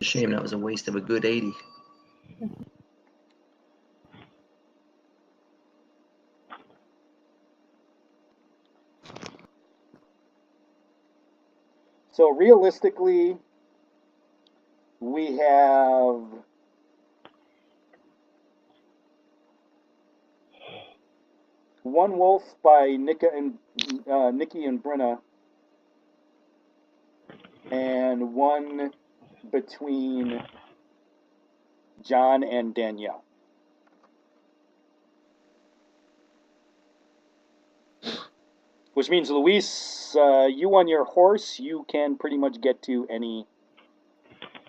Shame that was a waste of a good 80. So realistically, we have one wolf by Nikki and Brenna, and one between John and Danielle. Which means, Luis, you on your horse, you can pretty much get to any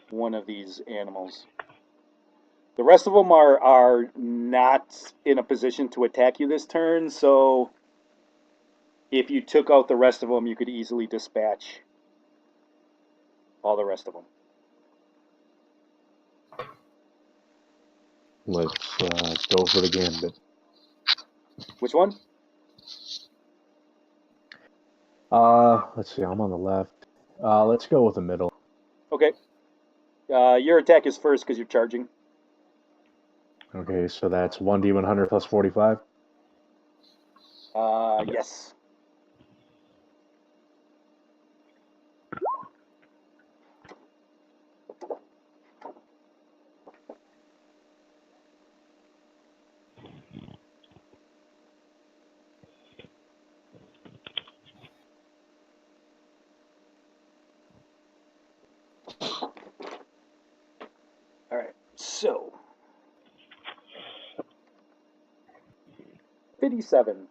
one of these animals. The rest of them are not in a position to attack you this turn, so if you took out the rest of them, you could easily dispatch all the rest of them. Let's go for the gambit. Which one? Let's see. I'm on the left. Let's go with the middle. Okay. Your attack is first because you're charging. Okay, so that's 1d100 plus 45. Yes. All right. So 57.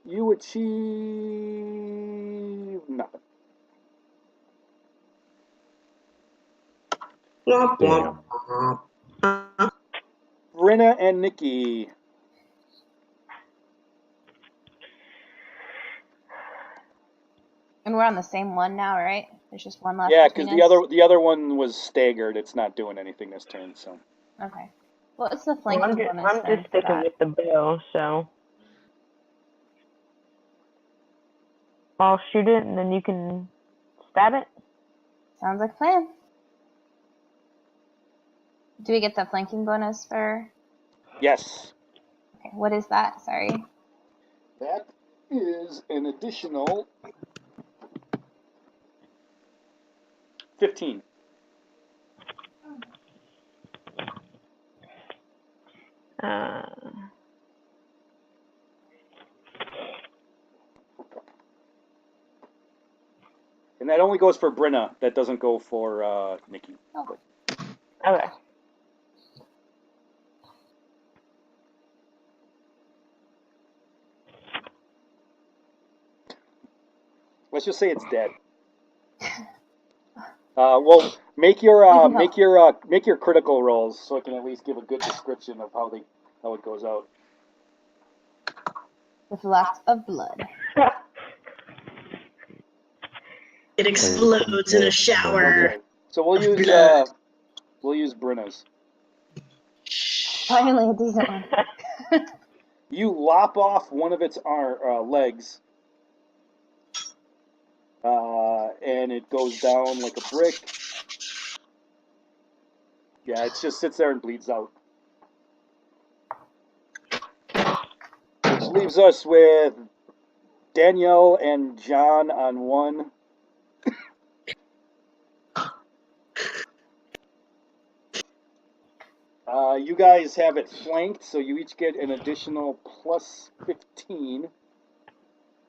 You achieve nothing. Damn. Brenna and Nikki. And we're on the same one now, right? There's just one left. Yeah, because between us? the other one was staggered. It's not doing anything this turn, so. Okay. What's the Well, flanking I'm bonus then just for sticking that? with the bow, so I'll shoot it and then you can stab it. Sounds like a plan. Do we get the flanking bonus for? Yes. Okay, what is that? Sorry. That is an additional 15. And that only goes for Brenna. That doesn't go for Nikki. Oh. Okay. Let's just say it's dead. Well, make your make your critical rolls so I can at least give a good description of how it goes out. With lots of blood. It explodes in a shower. Okay. So we'll use Brenna's. Finally, a decent one. You lop off one of its legs, and it goes down like a brick. Yeah, it just sits there and bleeds out. Which leaves us with Danielle and John on one. You guys have it flanked, so you each get an additional plus 15.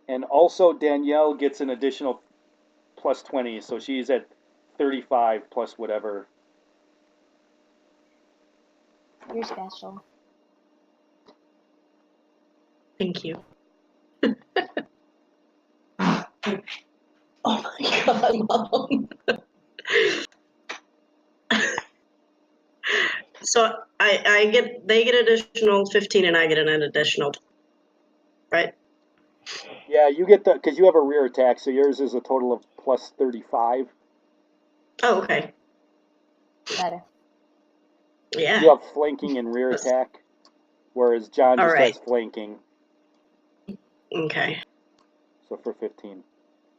And also Danielle gets an additional plus 20, so she's at 35 plus whatever. You're special. Thank you. Oh my god, Mom. So they get additional 15 and I get an additional, right? Yeah, you get because you have a rear attack, so yours is a total of plus 35. Oh, okay. Better. Yeah. You have flanking and rear attack, whereas John just has flanking. Okay. So for 15.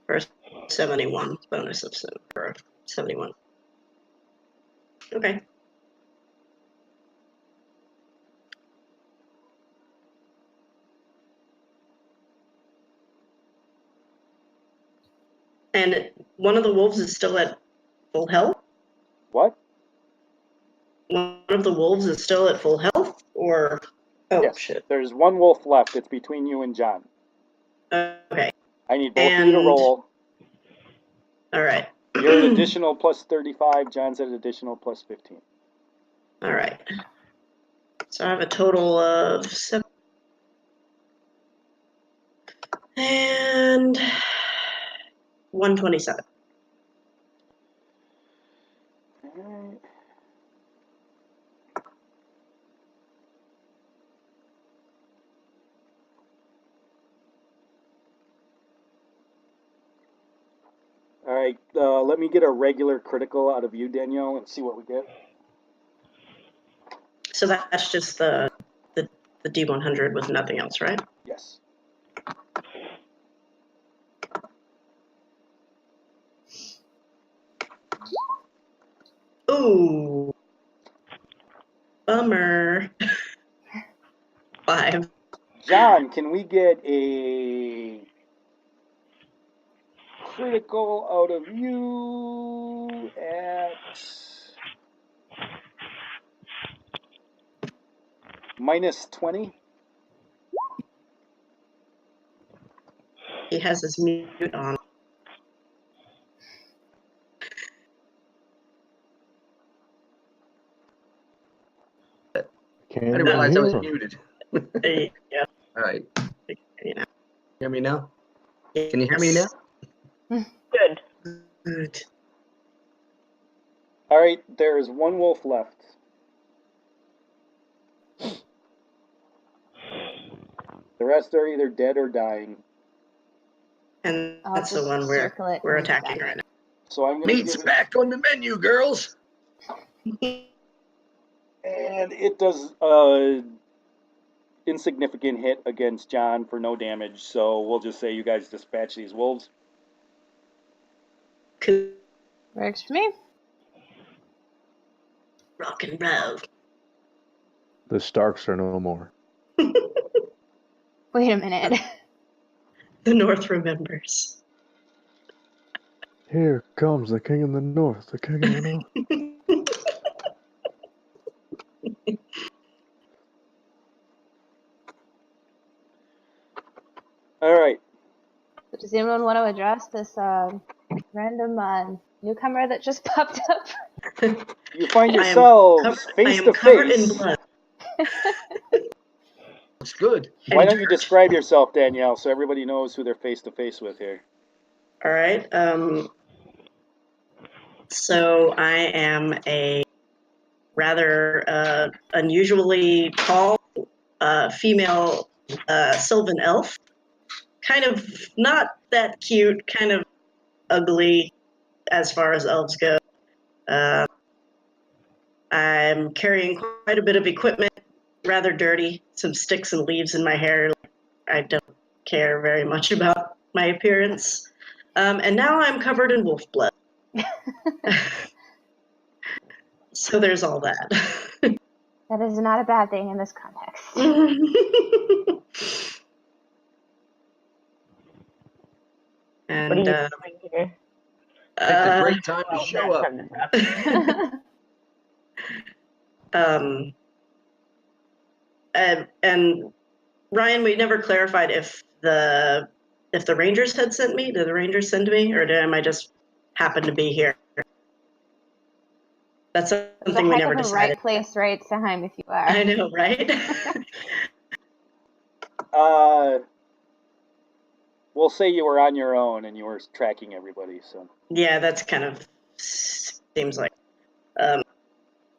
For 71 bonus of for 71. Okay. And one of the wolves is still at full health? What? One of the wolves is still at full health? Or... Oh, yes. Shit. There's one wolf left. It's between you and John. Okay. I need both of you to roll. All right. You're at additional plus 35. John's at additional plus 15. All right. So I have a total of 7. And 127. Alright. Alright, let me get a regular critical out of you, Danielle, and see what we get. So that's just the D100 with nothing else, right? Yes. Ooh. Bummer. 5. John, can we get a critical out of you at minus 20? He has his mute on. I didn't realize I was muted. Yeah. All right. Yeah. Hear me now? Can you hear me now? Good. Good. All right, there's one wolf left. The rest are either dead or dying. and I'll that's the just one circle it we're and attacking back. right now. So I'm going to Meat's give it, back on the menu, girls. and it does insignificant hit against John for no damage. So we'll just say you guys dispatch these wolves. Cool. Works for me. Rock and roll. The Starks are no more. Wait a minute. The North remembers. Here comes the king of the north, the king of the north. All right. Does anyone want to address this random newcomer that just popped up? You find I am yourselves face to covered in face. blood. It's good. Why and don't you dirt. describe yourself, Danielle, so everybody knows who they're face to face with here? All right. So I am a rather unusually tall female sylvan elf. Kind of not that cute, kind of ugly as far as elves go. I'm carrying quite a bit of equipment, rather dirty, some sticks and leaves in my hair. I don't care very much about my appearance. And now I'm covered in wolf blood. So there's all that. That is not a bad thing in this context. And What are you doing here? Picked a great time to show up. And Ryan, we never clarified if the Rangers had sent me. Did the Rangers send me, or am I just happen to be here? That's something we never Of a decided. right place, right time, if you are. I know, right? We'll say you were on your own and you were tracking everybody. So Yeah, that's kind of seems like.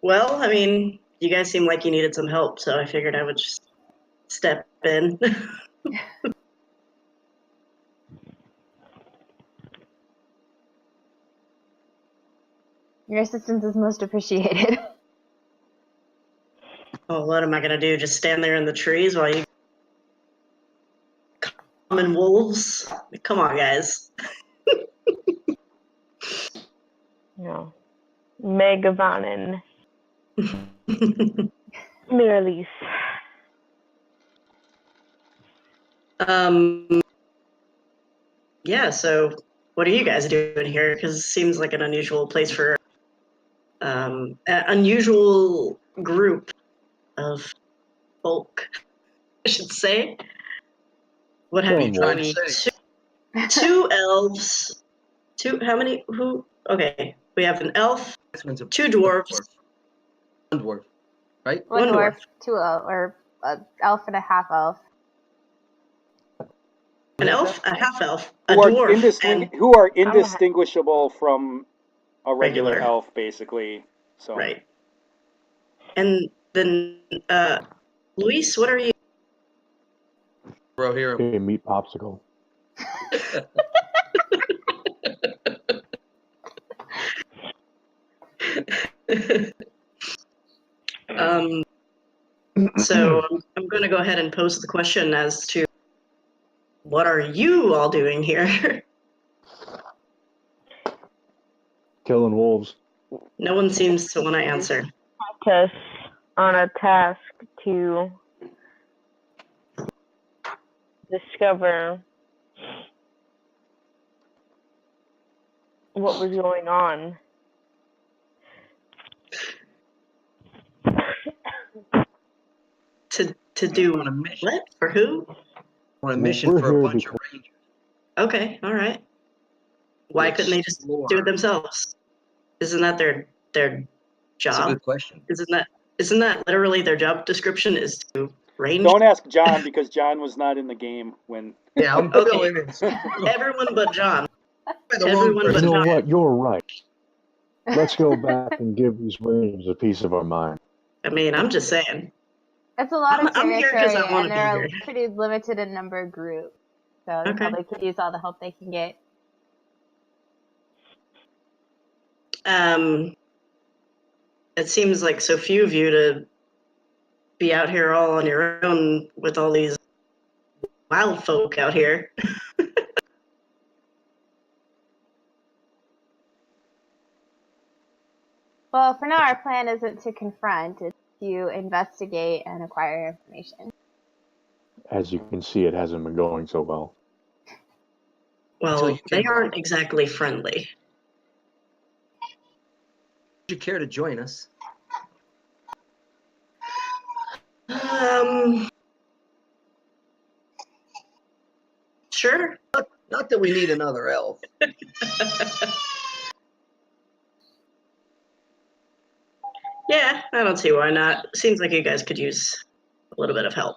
Well, I mean, you guys seem like you needed some help, so I figured I would just step in. Your assistance is most appreciated. Oh, what am I gonna do? Just stand there in the trees while you common wolves? Come on, guys. No. Megavanen. Mirrlease. Yeah, so what are you guys doing here? Because it seems like an unusual place for an unusual group of folk, I should say. What have you Trying told to me? say. Two elves. How many? Who? Okay, we have an elf, two dwarves. One dwarf, right? One One dwarf, dwarf. two elf, or an elf and a half elf. An elf, a half elf, a who are, dwarf, and who are indistinguishable from a regular Regular. elf, basically. So right. And then, Luis, what are you? Bro, here. Okay, meat popsicle. So I'm going to go ahead and pose the question as to what are you all doing here? Killing wolves. No one seems to want to answer. Us on a task to discover what was going on. To do On a mission. what? For who? On a mission We're for a here bunch of because- rangers. Okay, all right. Why couldn't they just Explore. do it themselves? Isn't that their That's a job? good question. Isn't that literally their job description is to range? don't ask John because John was not in the game when. Yeah, I'm Okay. filling in. Everyone but John. The wrong Everyone You but person. know John. what? You're right. Let's go back and give these rangers a piece of our mind. I mean, I'm just saying. It's a lot of I'm here 'cause territory, I wanna and they're be a here. pretty limited in number group. So they Okay. probably could use all the help they can get. It seems like so few of you to be out here all on your own with all these wild folk out here. Well, for now, our plan isn't to confront, it's to investigate and acquire information. As you can see, it hasn't been going so well. Until Well, you they came aren't exactly friendly. Would you care to join us? Sure. Not that we need another elf. Yeah, I don't see why not. Seems like you guys could use a little bit of help.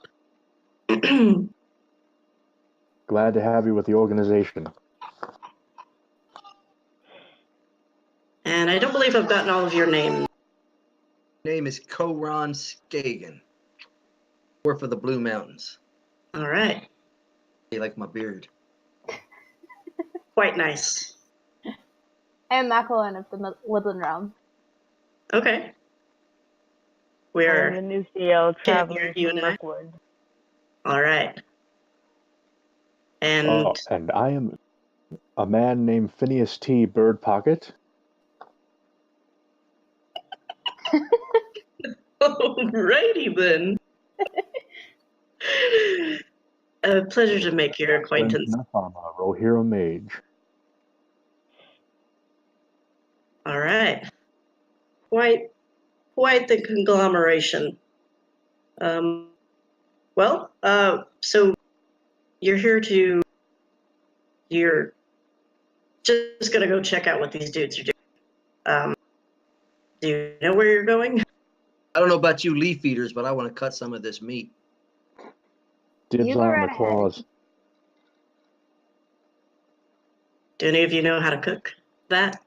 Glad to have you with the organization. And I don't believe I've gotten all of your names. Name is Koron Skagen. Or for the Blue Mountains. All right. You like my beard? Quite nice. I am Macklin of the Woodland Realm. Okay. I'm We're the new CEO here, traveling you from and I. Mirkwood. all right. And Oh, and I am a man named Phineas T. Birdpocket. alrighty then. A pleasure to make your acquaintance. I'm a Rohirrim mage. All right. Quite the conglomeration. Well, so you're here to, you're just gonna go check out what these dudes are doing. Do you know where you're going? I don't know about you leaf eaters, but I want to cut some of this meat. Dibs You go on right the ahead. claws. Do any of you know how to cook that?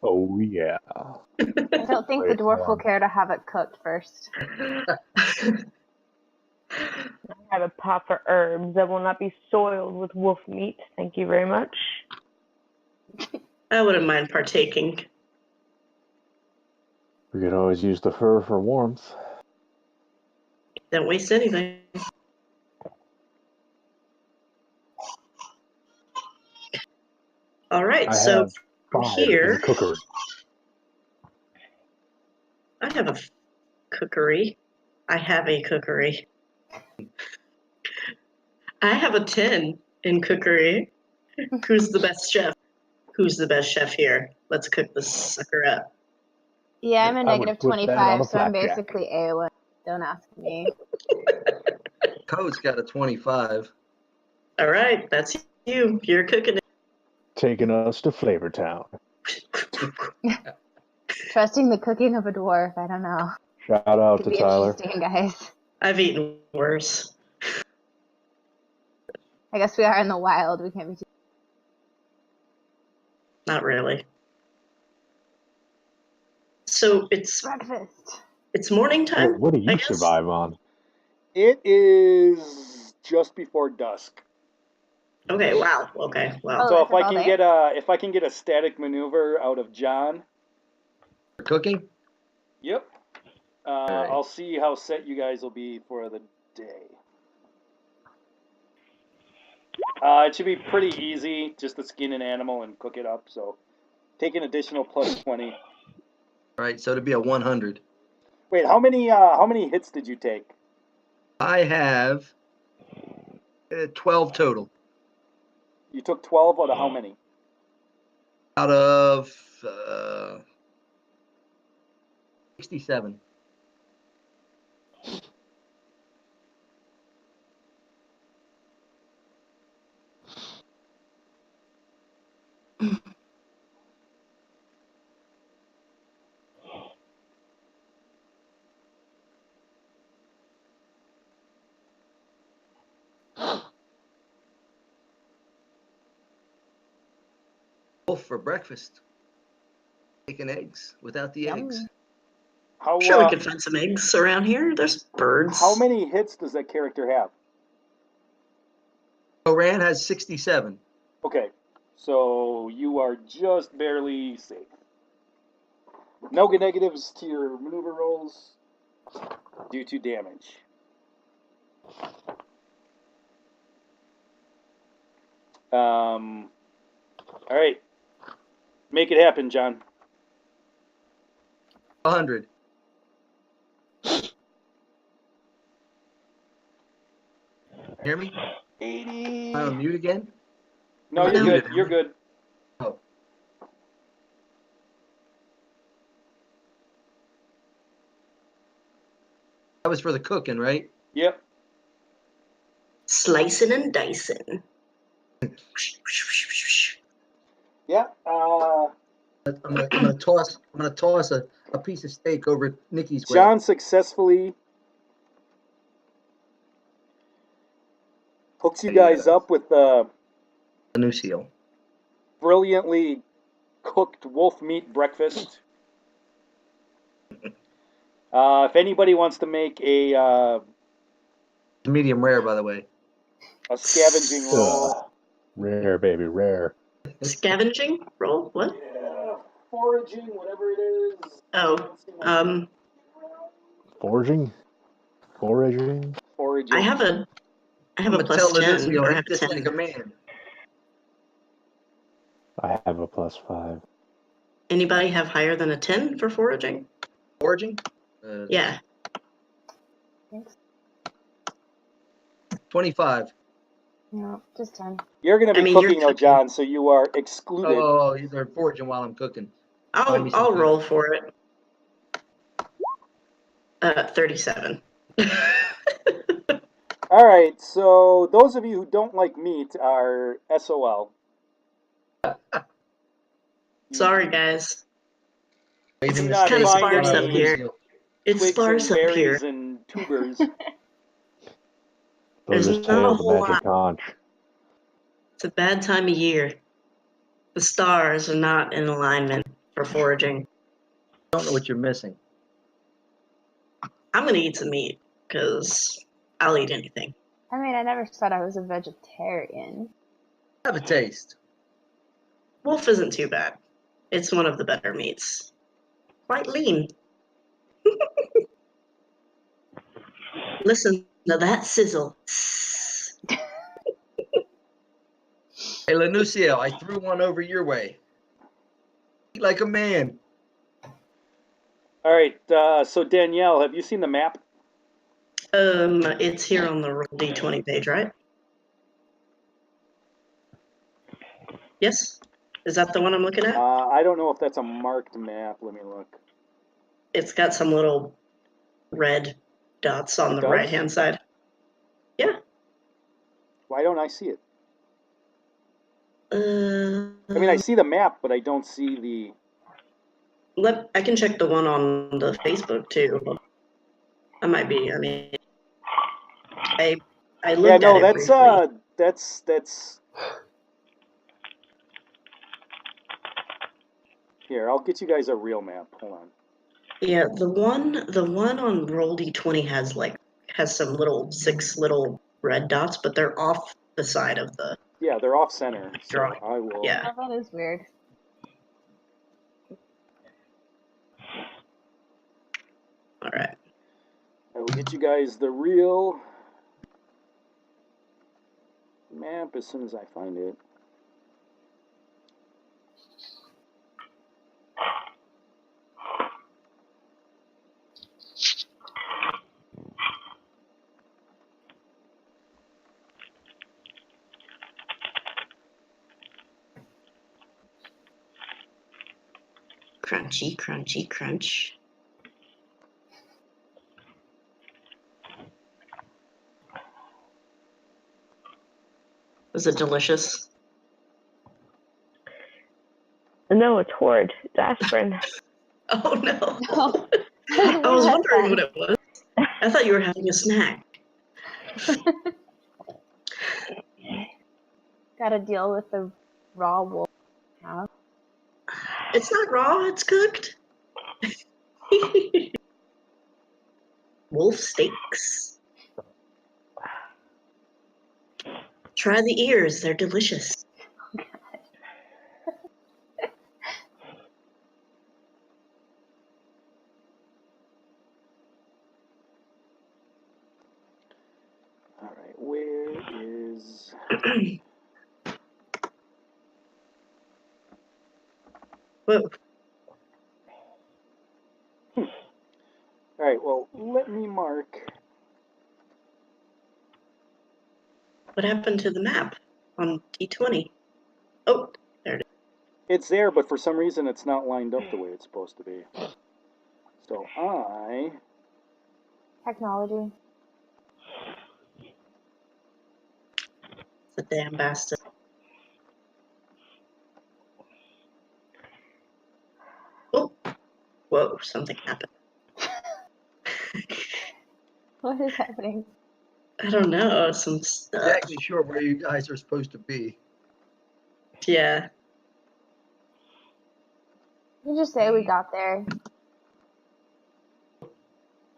Oh, yeah. I don't think the Wait, dwarf will hold on. care to have it cooked first. I have a pot for herbs that will not be soiled with wolf meat. Thank you very much. I wouldn't mind partaking. We could always use the fur for warmth. Don't waste anything. All right, I so have from 5 in here, cookery. I have a cookery. I have a cookery. I have a 10 in cookery. Who's the best chef? Who's the best chef here? Let's cook this sucker up. Yeah, I'm a I would negative put that on 25, a so I'm flapjack. basically A1. Don't ask me. Code's got a 25. All right, that's you. You're cooking it. Taking us to Flavor Town. Trusting the cooking of a dwarf, I don't know. Shout out Could to be Tyler. interesting, guys. I've eaten worse. I guess we are in the wild. We can't be too... Not really. So it's Breakfast. morning time. What do I you guess? survive on? It is just before dusk. Okay. Wow. Okay. Wow. Oh, So it's all day? if I can get a static maneuver out of John, For cooking? yep. Alright. I'll see how set you guys will be for the day. It should be pretty easy, just to skin an animal and cook it up. So take an additional plus 20. All right, so it'd be a 100. Wait, how many hits did you take? I have 12 total You took 12 out of how many? out of 67. Wolf for breakfast. Bacon eggs without the Yum. eggs. How Sure, we could find some eggs around here. There's birds. how many hits does that character have? Oran has 67. Okay, so you are just barely safe. No negatives to your maneuver rolls due to damage. All right. Make it happen, John. 100. Hear me? 80. Am I on mute again? No, Am I you're muted, good. am You're I? good. Oh. That was for the cooking, right? Yep. Slicing and dicing. Yeah. I'm gonna toss a piece of steak over Nikki's way. John successfully hooks you guys up with A new seal. brilliantly cooked wolf meat breakfast. If anybody wants to make a Medium rare, by the way. scavenging roll, Rare, baby, rare. Scavenging roll? What? yeah, foraging, whatever it is. Oh, Foraging? Foraging? Foraging. I have a I'm gonna plus tell 10. Lucio, Or I eat have a this 10. like a man. I have a +5. Anybody have higher than a 10 for foraging? Foraging? Yeah. Thanks. 25. No, just 10. You're going to be I mean, you're cooking though, cooking. John, so you are excluded. Oh, they're foraging while I'm cooking. Find me some I'll food. roll for it. 37. All right, so those of you who don't like meat are SOL. Sorry, guys. Waving the not Kind of find sparse any- up here. Lucio. It's Twigs sparse and up here. berries and tubers. Those There's are not a tail the whole magic conch. It's a bad time of year. The stars are not in alignment for foraging. Don't know what you're missing. I'm gonna eat some meat because I'll eat anything. I mean, I never said I was a vegetarian. Have a taste. Wolf isn't too bad. It's one of the better meats. Quite lean. Listen to that sizzle. Hey, Lanucio, I threw one over your way. Eat like a man. All right, so Danielle, have you seen the map? It's here on the Roll D20 page, right? Yes? Is that the one I'm looking at? I don't know if that's a marked map. Let me look. It's got some little red dots on It the does? right-hand side. Yeah. Why don't I see it? Uh, I mean, I see the map, but I don't see the. I can check the one on the Facebook too. I might be. I mean, I Yeah, looked no, at it briefly. that's. Here, I'll get you guys a real map. Hold on. Yeah, the one on Roll D20 has some six little red dots, but they're off the side of the Yeah, they're off center. So drawing. I will. Yeah. Oh, that is weird. All right. I will get you guys the real map as soon as I find it. Crunchy, crunchy, crunch. Was it delicious? No, it's horrid. It's aspirin. Oh no. No. I was That's wondering fun. what it was. I thought you were having a snack. Gotta deal with the raw wolf now. It's not raw, it's cooked. Wolf steaks. Try the ears. They're delicious. All right, where is... Whoa. All right, well, let me mark. What happened to the map on D20? Oh, there it is. It's there, but for some reason it's not lined up the way it's supposed to be. So Technology. It's a damn bastard. Oh, whoa, something happened. What is happening? I don't know, some stuff. Exactly sure where you guys are supposed to be. Yeah. You just say we got there.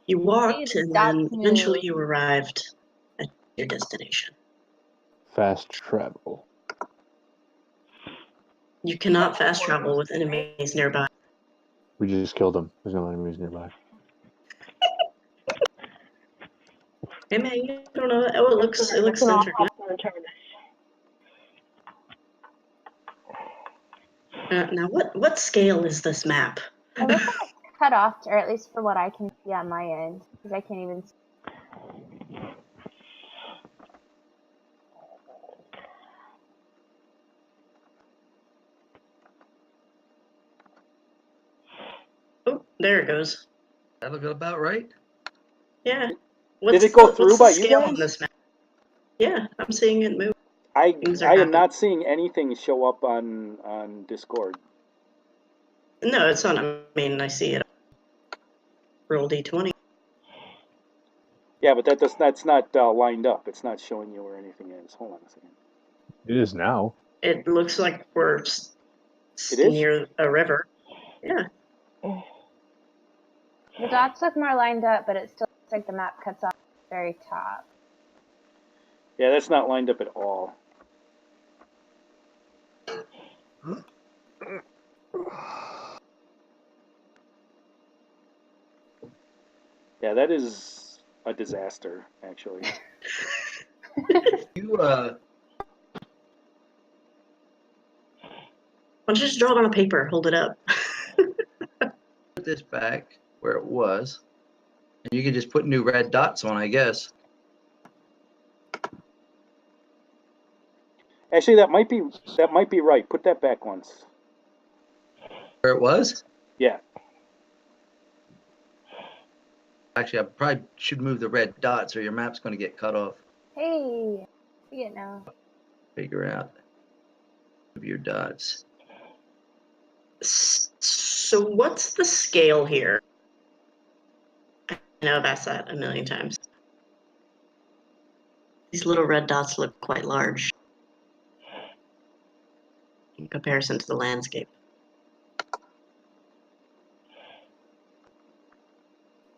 You walked, the and dots then eventually move. you arrived at your destination. Fast travel. You cannot fast travel with enemies nearby. We just killed him. There's no enemies nearby. Hey man, you don't know that. Oh, it looks It's an centered. awful return. Now, what scale is this map? It looks like it's cut off, or at least for what I can see on my end, because I can't even see. Oh, there it goes. That look about right? Yeah. Did it go what's through the by you scale guys? on this map? Yeah, I'm seeing it move. I Things are am happening. not seeing anything show up on Discord. No, it's not. I mean, I see it. Roll D20. Yeah, but that's not lined up. It's not showing you where anything is. Hold on a second. It is now. It looks like we're It is? near a river. Yeah. The dots look more lined up, but it still looks like the map cuts off at the very top. Yeah, that's not lined up at all. Yeah, that is a disaster, actually. You Why don't you just draw it on a paper? Hold it up. put this back where it was, and you can just put new red dots on, I guess. Actually, that might be right. Put that back once. Where it was? Yeah. Actually, I probably should move the red dots, or your map's going to get cut off. Hey, I see it now. Figure out move your dots. So what's the scale here? I know that's that a million times. These little red dots look quite large in comparison to the landscape.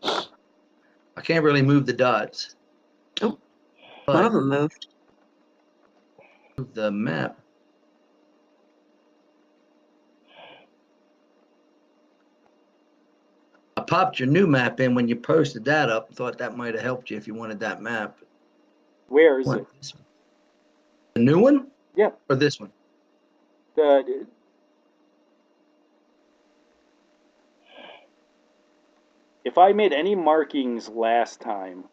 I can't really move the dots. Oh, but one of them moved. move the map. I popped your new map in when you posted that up. Thought that might have helped you if you wanted that map. Where is Want it? this one? The new one? Yeah. Or this one? If I made any markings last time,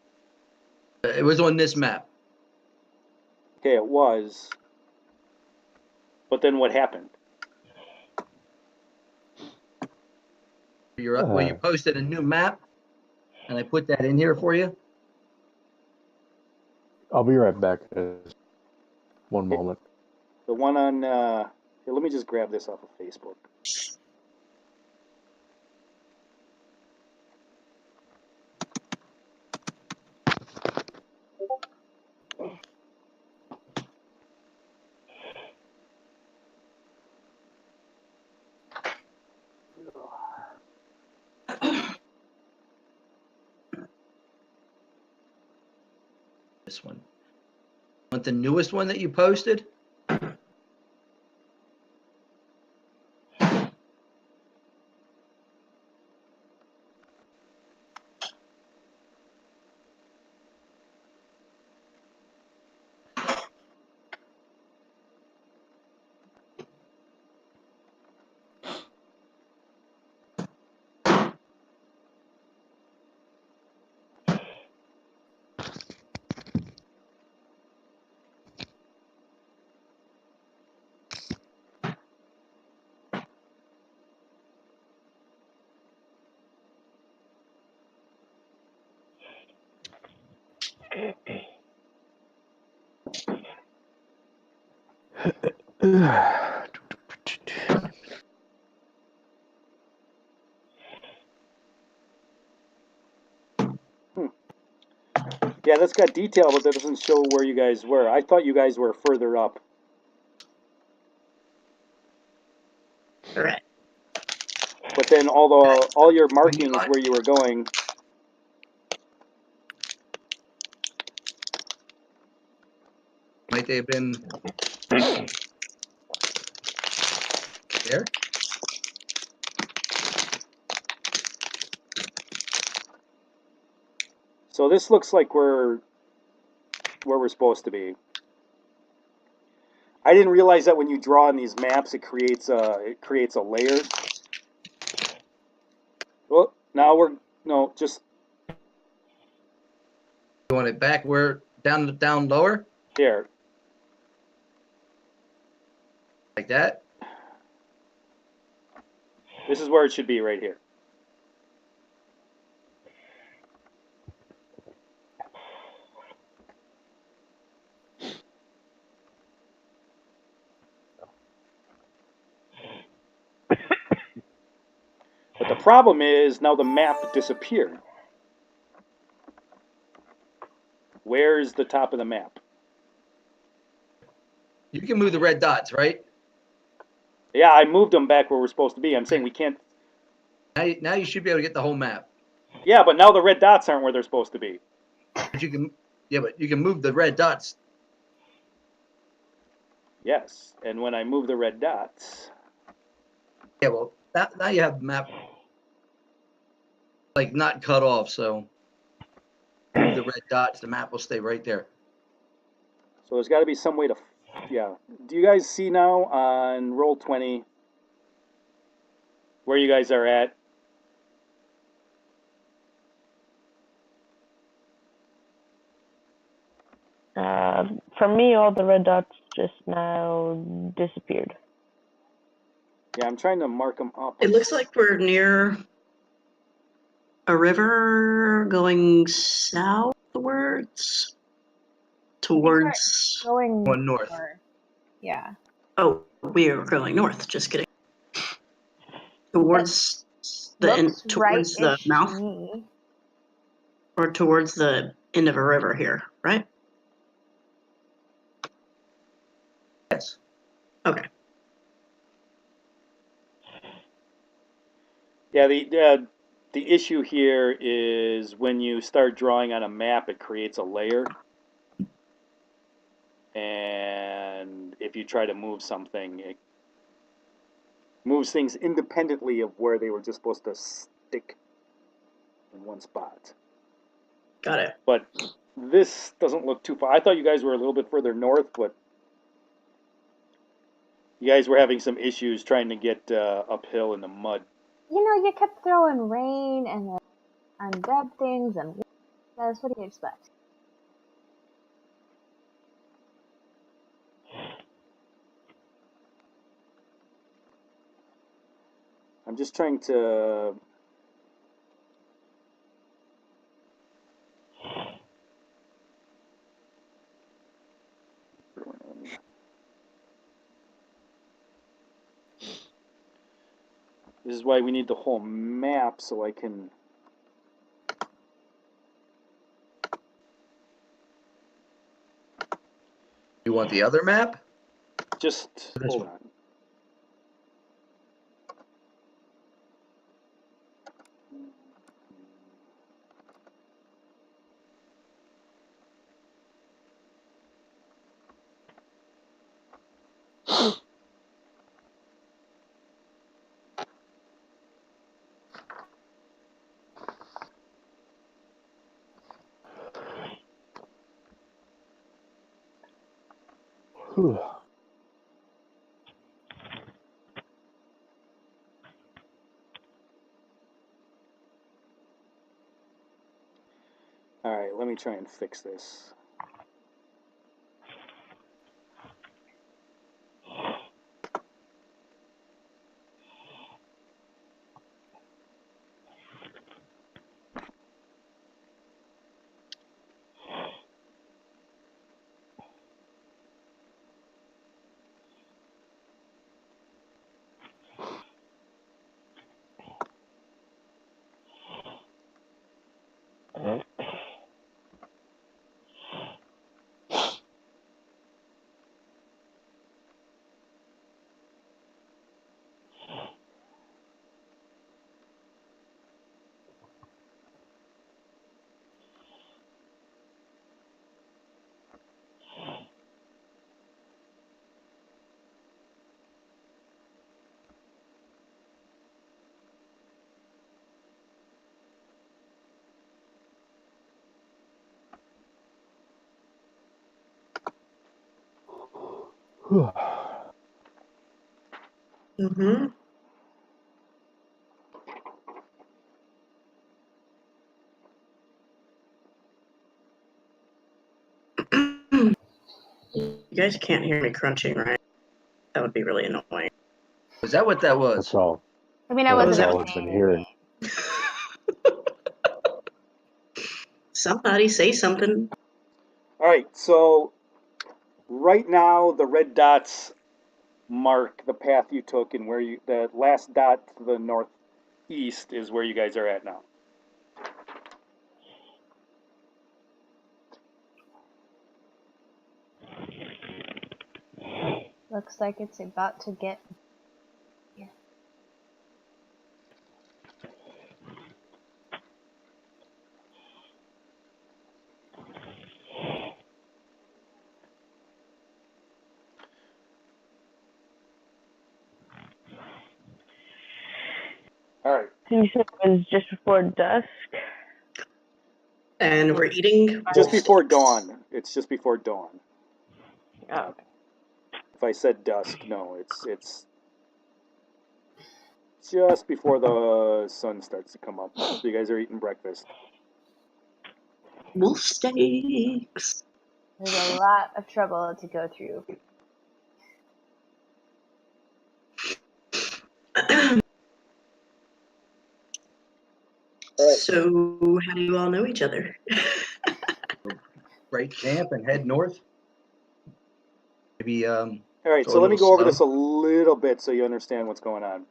It was on this map. okay, it was. But then what happened? Well, you posted a new map, and I put that in here for you. I'll be right back. One moment. The one on. Here, let me just grab this off of Facebook. This one. Want the newest one that you posted? Yeah, that's got detail, but that doesn't show where you guys were. I thought you guys were further up. Correct. But then all your markings where you were going. Might they have been there? So this looks like we're where we're supposed to be. I didn't realize that when you draw on these maps, it creates a layer. Well, now just You want it back where down lower? here. Like that? This is where it should be, right here. But the problem is now the map disappeared. Where's the top of the map? You can move the red dots, right? Yeah, I moved them back where we're supposed to be. I'm saying we can't. Now you should be able to get the whole map. Yeah, but now the red dots aren't where they're supposed to be. But you can move the red dots. Yes, and when I move the red dots, Yeah, well, now you have the map like not cut off, so move the red dots, the map will stay right there. so there's got to be some way to. Yeah. Do you guys see now on roll 20 where you guys are at? For me, all the red dots just now disappeared. Yeah, I'm trying to mark them up. It looks like we're near a river going southwards towards. Going north. Yeah. Oh, we are going north. Just kidding. Towards Looks towards the right-ish to mouth, me. or towards the end of a river here, right? Yes. Okay. Yeah, the issue here is when you start drawing on a map, it creates a layer. And if you try to move something, it moves things independently of where they were just supposed to stick in one spot. Got it. But this doesn't look too far. I thought you guys were a little bit further north, but you guys were having some issues trying to get uphill in the mud. You know, you kept throwing rain and undead things and guys, what do you expect? I'm just trying to. This is why we need the whole map so I can. You want the other map? Just This hold one. on. Whew. All right, let me try and fix this. Whew. Mm-hmm. You guys can't hear me crunching, right? That would be really annoying. Was that what that was? That's all. I mean, I That's wasn't all I've been hearing. Somebody say something. All right, so right now the red dots mark the path you took, and where you the last dot to the northeast is where you guys are at now. Looks like it's about to get. Yeah. All right. You said it was just before dusk? And we're eating Just wolf before steaks. dawn. It's just before dawn. Oh, okay. If I said dusk, no, it's just before the sun starts to come up. So you guys are eating breakfast. Wolf steaks. There's a lot of trouble to go through. So, how do you all know each other? Break camp and head north. Maybe All right, go so a let me little go over slow. this a little bit so you understand what's going on.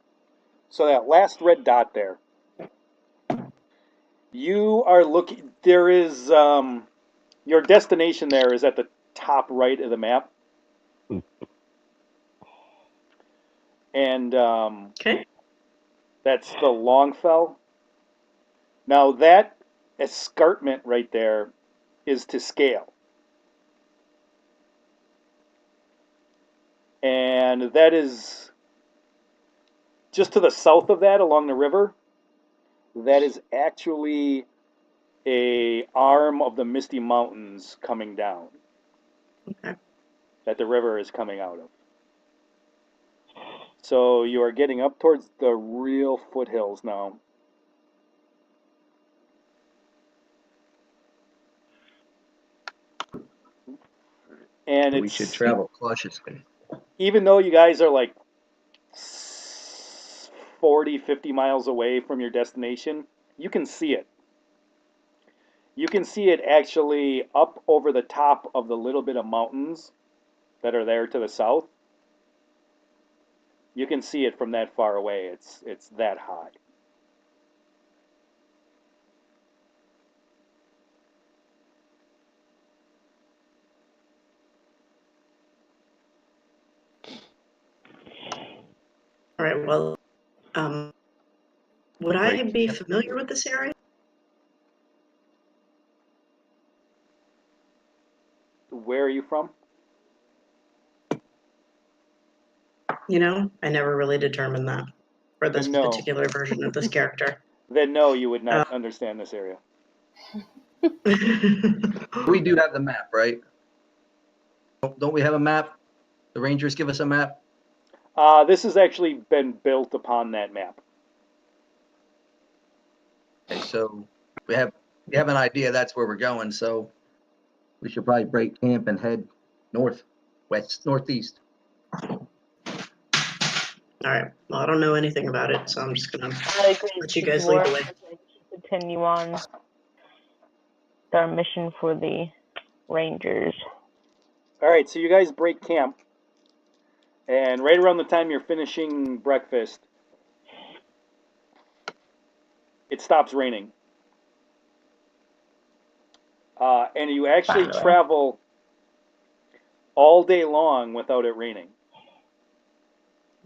So that last red dot there, you are looking, there is, your destination there is at the top right of the map. And Okay. that's the Longfell. Now that escarpment right there is to scale. And that is just to the south of that along the river. That is actually a arm of the Misty Mountains coming down. Okay. That the river is coming out of. So you are getting up towards the real foothills now. And We should travel cautiously. even though you guys are like 40, 50 miles away from your destination, you can see it. You can see it actually up over the top of the little bit of mountains that are there to the south. You can see it from that far away. It's that high. All right. Well, would I Break be camp. familiar with this area? Where are you from? You know, I never really determined that for this No. particular version of this character. Then no, you would not understand this area. We do have the map, right? Don't we have a map? the Rangers give us a map? This has actually been built upon that map. Okay, so we have an idea that's where we're going, so we should probably break camp and head north, west, northeast. All right. Well, I don't know anything about it, so I'm just gonna I agree. let you It's guys lead worth the way. it to continue on our mission for the Rangers. All right, so you guys break camp, and right around the time you're finishing breakfast, it stops raining. And you actually Finally. travel all day long without it raining.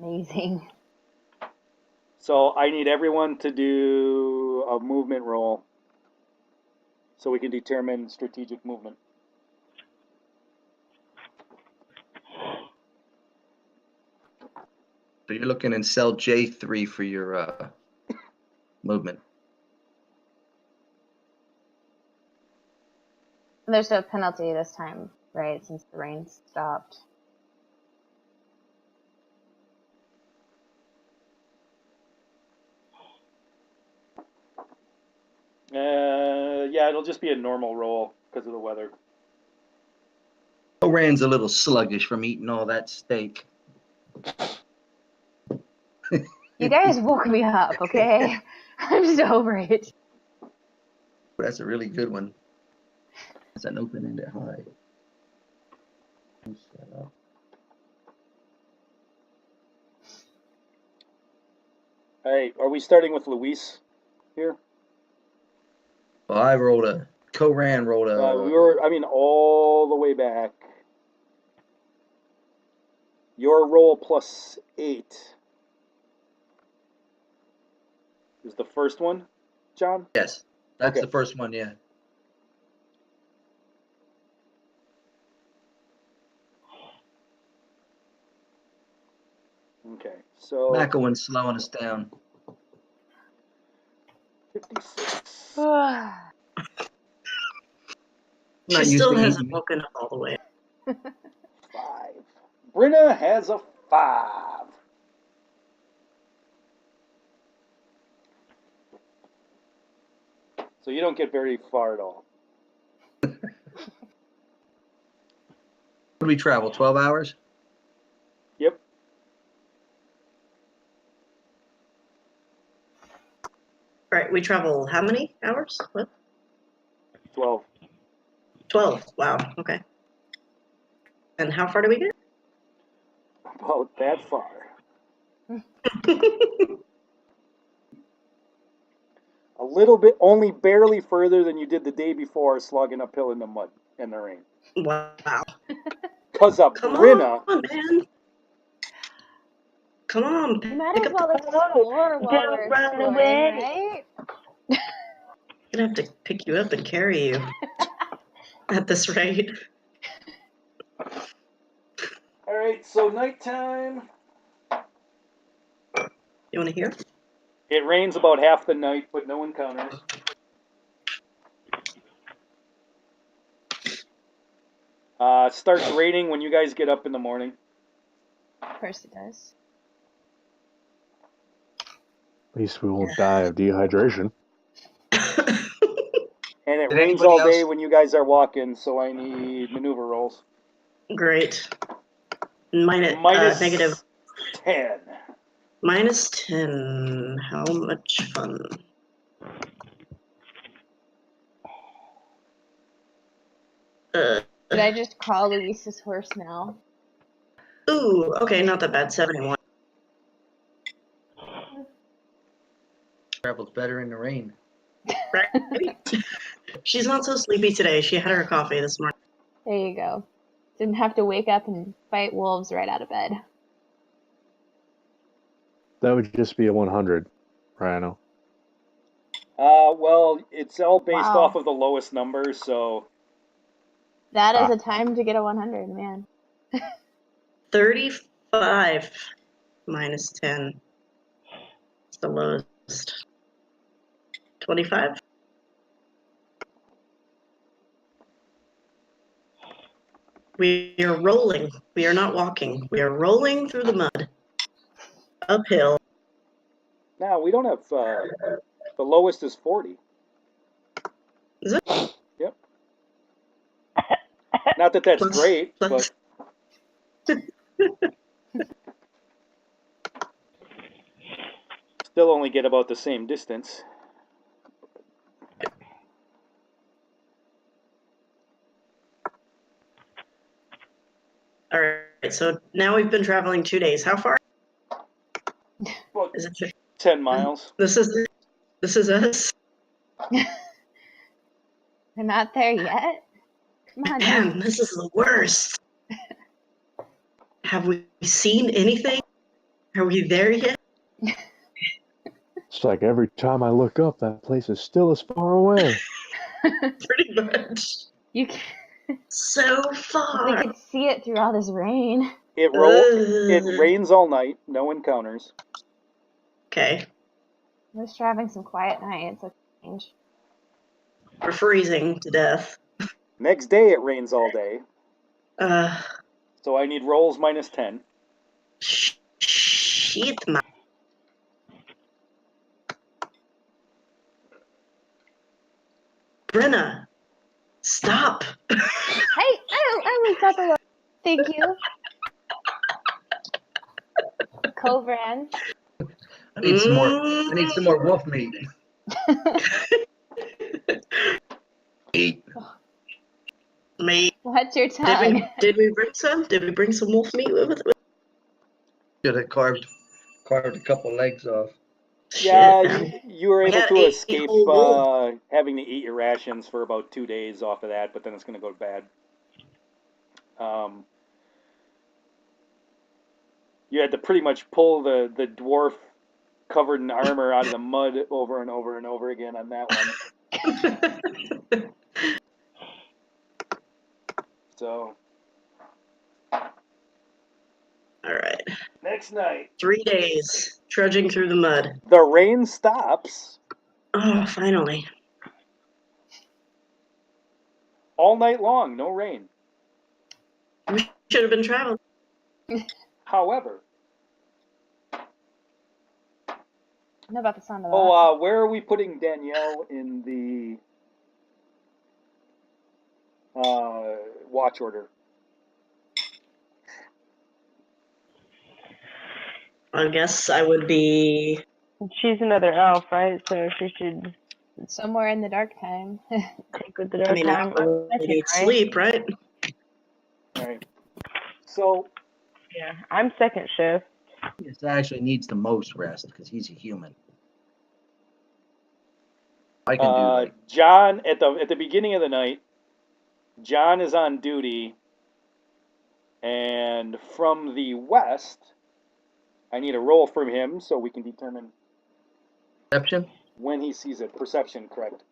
Amazing. So I need everyone to do a movement roll so we can determine strategic movement. So you're looking in cell J3 for your movement. There's no penalty this time, right? Since the rain stopped. Yeah, it'll just be a normal roll because of the weather. Oran's a little sluggish from eating all that steak. You guys woke me up, okay? I'm just over it. That's a really good one. That's an open-ended high. All right, are we starting with Luis here? Well, I rolled a Koran rolled a. All the way back. Your roll plus 8 is the first one, John? Yes, that's Okay. the first one. Yeah. Okay, so Macklin slowing us down. 56. She Not used still to hasn't eating. woken up all the way. 5. Brenna has a 5. So you don't get very far at all. What do we travel? 12 hours? Yep. All right, we travel how many hours? What? 12. 12. Wow. Okay. And how far do we get? About that far. A little bit, only barely further than you did the day before, slogging uphill in the mud and the rain. Wow. Because of Come Brenna. on, man. Come on. You might Pick as up well the. explore while Don't we're run exploring, away. right? I'm gonna have to pick you up and carry you at this rate. All right, so nighttime. You want to hear? It rains about half the night, but no encounters. Starts raining when you guys get up in the morning. Of course it does. At least we won't die of dehydration. And it Did rains anybody all day else- when you guys are walking, so I need maneuver rolls. Great. Minus negative. 10. Minus 10. How much fun? Did I just call Luis's horse now? Ooh, okay, not that bad. 71. Travels better in the rain. She's not so sleepy today. She had her coffee this morning. There you go. Didn't have to wake up and fight wolves right out of bed. That would just be a 100, Rhino. Well, it's all based Wow. off of the lowest numbers, so That is a time to get a 100, man. 35 minus 10. It's the lowest. 25? We are rolling. We are not walking. We are rolling through the mud. Uphill. Now, we don't have, the lowest is 40. Is it? Yep. Not that that's Plus- great, plus- but still only get about the same distance. All right. So now we've been traveling 2 days. How far Well, is it? 10 miles. This is us. We're not there yet. Come on now. Man, this is the worst. Have we seen anything? Are we there yet? It's like every time I look up, that place is still as far away. Pretty much. You can, So if we far. could see it through all this rain. It rains all night, no encounters. Okay. We're just having some quiet nights. That's strange. We're freezing to death. Next day it rains all day, Uh, so I need rolls minus 10. shit, man. Brenna, stop. I almost got the look. Thank you. Cobran. I need some more. I need some more wolf meat. Eat. Meat. What's your tongue? Did we bring some? Did we bring some wolf meat with it? Should have carved a couple legs off. Yeah, Shit, you were We able had to 8 escape whole wolves. having to eat your rations for about 2 days off of that, but then it's going to go bad. You had to pretty much pull the dwarf covered in armor out of the mud over and over and over again on that one. So, All right. next night, 3 days trudging through the mud. the rain stops Oh, finally. all night long, no rain. We should have been traveling. However, I know about the sound of that. where are we putting Danielle in the watch order? I guess I would be. She's another elf, right? So she should Somewhere in the dark time. take with the dark I mean, time. I Second, need right? sleep, right? All right. So, Yeah, I'm second shift. This actually needs the most rest because he's a human. I can do like John, at the beginning of the night, John is on duty, and from the west, I need a roll from him so we can determine perception. when he sees it. Perception, correct.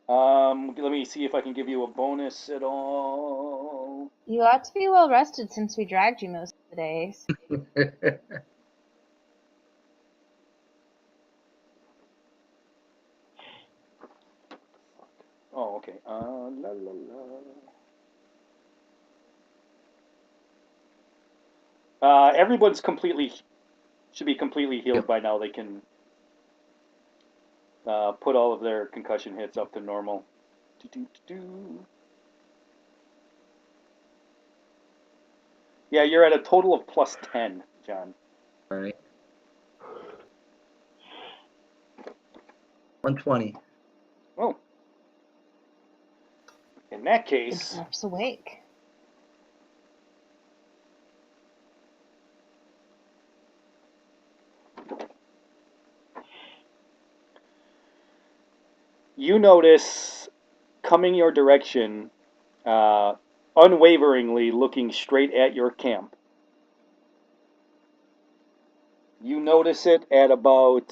Let me see if I can give you a bonus at all. You ought to be well rested since we dragged you most of the days. Oh, okay. La la la. Everyone's should be completely healed Yep. by now. They can put all of their concussion hits up to normal. Yeah, you're at a total of plus 10, John. All right. 120. Oh. In that The case, dwarf's awake. you notice coming your direction, unwaveringly looking straight at your camp. You notice it at about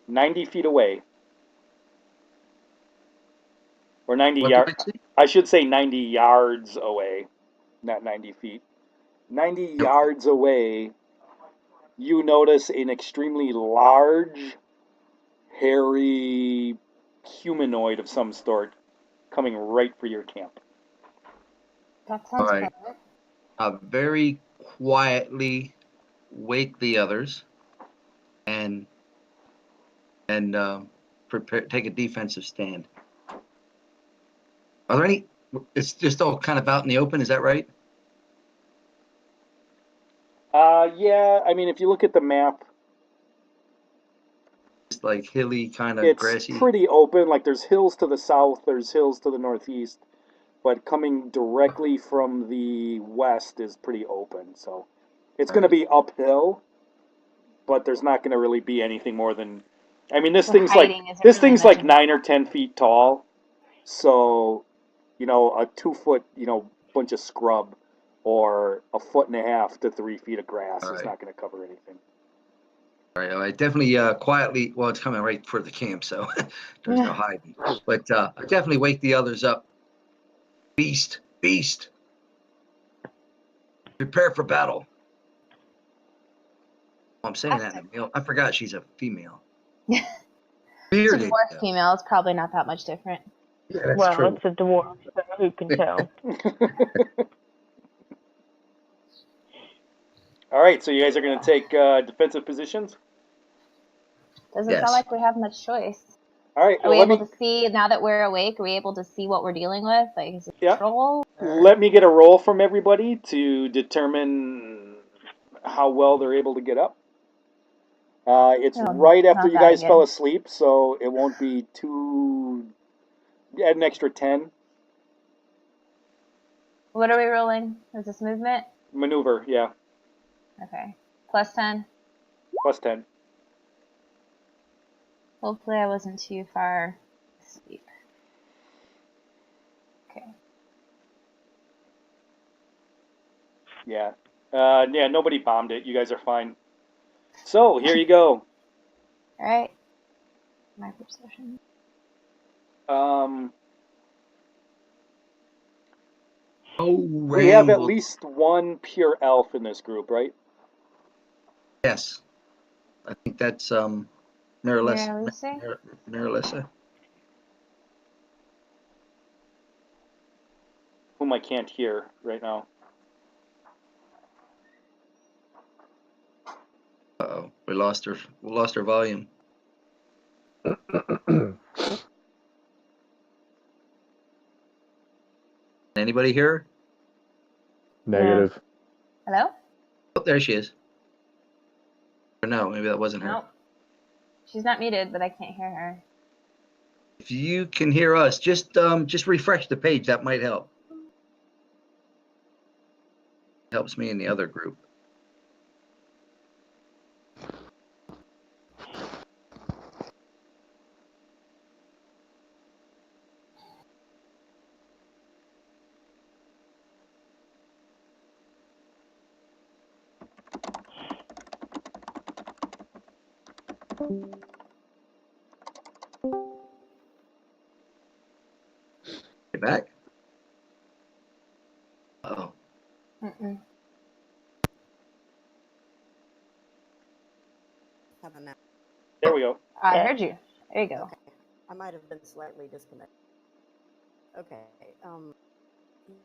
90 feet away. Or 90 What yards. did I see? I should say 90 yards away, not 90 feet. 90 yards away, you notice an extremely large, hairy humanoid of some sort coming right for your camp. That sounds Alright. better. Very quietly wake the others and prepare, take a defensive stand. Are there any? It's just all kind of out in the open. Is that right? Yeah, I mean, if you look at the map, It's like hilly, kind of it's grassy. pretty open. Like there's hills to the south, there's hills to the northeast, but coming directly from the west is pretty open. So it's going to be uphill, but there's not going to really be anything more than. I mean, this So thing's like hiding isn't this really thing's much like of a- 9 or 10 feet tall. So, a 2 foot, bunch of scrub, or a 1.5 to 3 feet of grass is Alright. not going to cover anything. All right, definitely quietly. Well, it's coming right for the camp, so there's no hiding. But I definitely wake the others up. Beast, beast, prepare for battle. Oh, I'm saying that in a male. I forgot she's a female. It's a Bearded. dwarf female. It's probably not that much different. Yeah, that's Well, true. it's a dwarf, so who can tell? All right, so you guys are going to take defensive positions. Doesn't Yes. sound like we have much choice. All right, Are well, we let able me to see now that we're awake? Are we able to see what we're dealing with? Like, is it Yeah. troll? or- let me get a roll from everybody to determine how well they're able to get up. It's Oh, right after not you that guys again. fell asleep, so it won't be too. Add an extra 10. What are we rolling? Is this movement? Maneuver, yeah, Okay. Plus 10. plus 10. Hopefully I wasn't too far asleep. Okay. Yeah. Yeah, nobody bombed it. You guys are fine. So, here you go. Alright. My perception. We have at least one pure elf in this group, right? Yes. I think that's Marilisa. Marilisa? Marilisa. Whom I can't hear right now. Uh-oh, we lost her. We lost her volume. Anybody hear her? Negative. Hello? Oh, there she is. Or no, maybe that wasn't her. Nope. She's not muted, but I can't hear her. If you can hear us, just refresh the page. That might help. Helps me in the other group. Get back. Oh, Mm-mm. How about now? There we go. I heard you. There you go. Okay. I might have been slightly disconnected. Okay.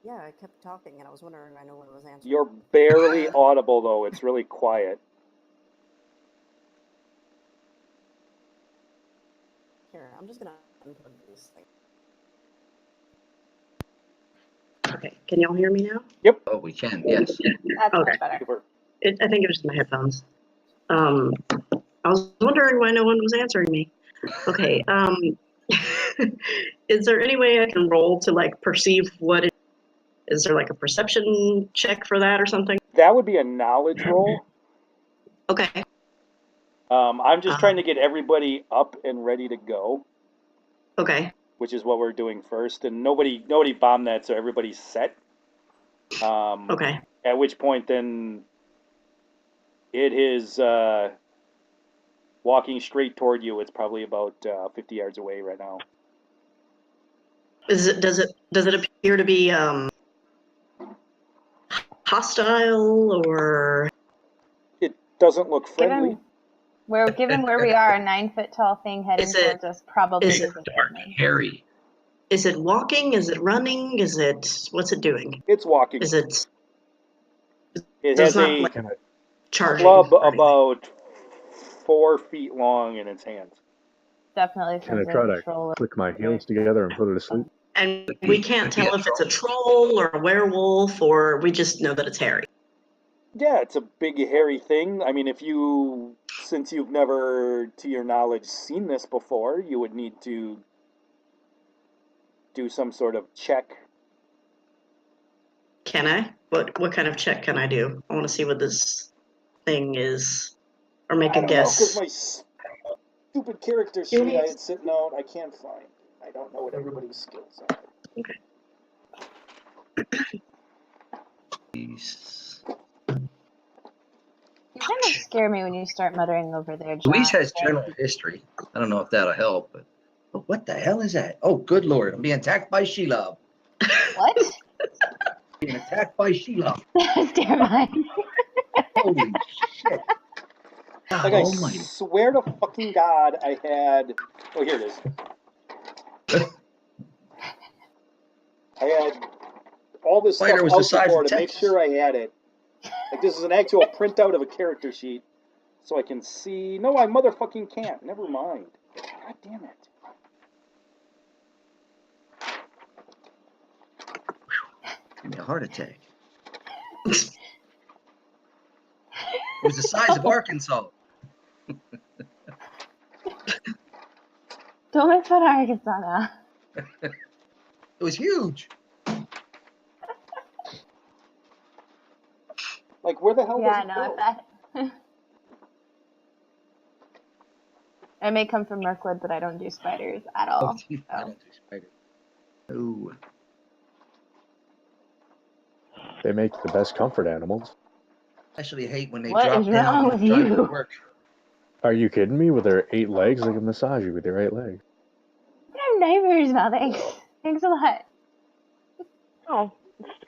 Yeah, I kept talking and I was wondering I know what was answering. You're barely audible, though. It's really quiet. Here, I'm just gonna unplug this thing. Okay, can y'all hear me now? oh, we can. Yes. That's Okay. much better. Super. I think it was my headphones. I was wondering why no one was answering me. Okay. Is there any way I can roll to like perceive what it is? There like a perception check for that or something? That would be a knowledge roll. Okay. I'm just trying to get everybody up and ready to go, Okay. which is what we're doing first. And nobody bombed that, so everybody's set. Okay. At which point, then it is walking straight toward you. It's probably about 50 yards away right now. Does it appear to be hostile or? It doesn't look friendly. Given where we are, a 9-foot tall thing heading Is it- towards us probably is it isn't Dark, friendly. hairy. Is it walking? Is it running? What's it doing? It's walking. Is it? It So has it's not a like Can I charging. club or anything. about 4 feet long in its hands. Definitely can I says try a to troll. click my heels together and put it to sleep? And we can't tell if it's a troll or a werewolf, or we just know that it's hairy. Yeah, it's a big hairy thing. I mean, since you've never, to your knowledge, seen this before, you would need to do some sort of check. Can I? What kind of check can I do? I want to see what this thing is, or make I a don't know, because guess. my stupid character sheet I had sitting out, I can't find. I don't know what everybody's skills are. Okay. You kind of scare me when you start muttering over there, John. Luis has general history. I don't know if that'll help, but what the hell is that? Oh, good lord! I'm being attacked by Sheila. What? Being attacked by Sheila. That's terrifying. Holy shit! God Like, I almighty. swear to fucking God, I had... Oh, here it is. I had all this stuff Spider was the out size before of to make Texas. sure I had it. Like, this is an actual printout of a character sheet. So I can see... No, I motherfucking can't. Never mind. God damn it. Give me a heart attack. It was the size of Arkansas. Don't make fun of Arkansas now. It was huge. Like, where the hell Yeah, does it no, go? if that. I may come from Mirkwood, but I don't do spiders at all. I don't do spiders. No. They make the best comfort animals. I actually hate when they What drop is down wrong and with drive you? to work. Are you kidding me? With their 8 legs, they can massage you with their 8 legs. I have nightmares now, thanks. Thanks a lot. Oh,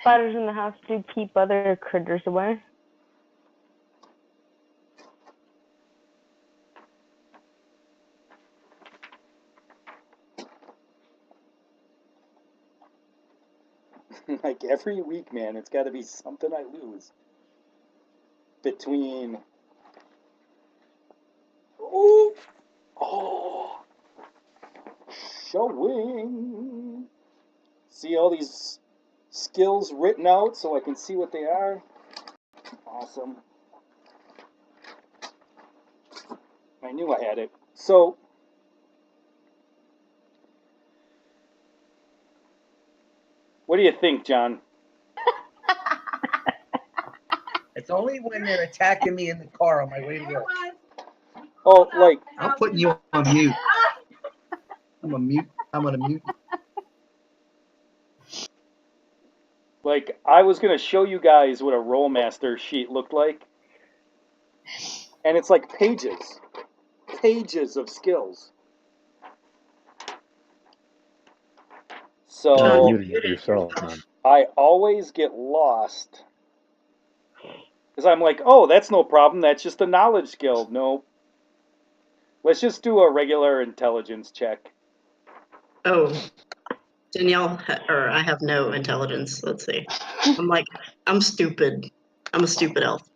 spiders in the house do keep other critters away. Like, every week, man, it's got to be something I lose. Between... Oh! Oh! Showing! See all these skills written out so I can see what they are? Awesome. I knew I had it. So... What do you think, John? It's only when they're attacking me in the car on my way to work. Oh, like... I'm putting you on mute. I'm gonna mute. Like, I was going to show you guys what a Rollmaster sheet looked like. And it's like pages. Pages of skills. You're So, muting yourself, man. I always get lost. Because I'm like, oh, that's no problem. That's just a knowledge skill. No. Let's just do a regular intelligence check. Oh, Danielle, or I have no intelligence. Let's see. I'm stupid. I'm a stupid elf.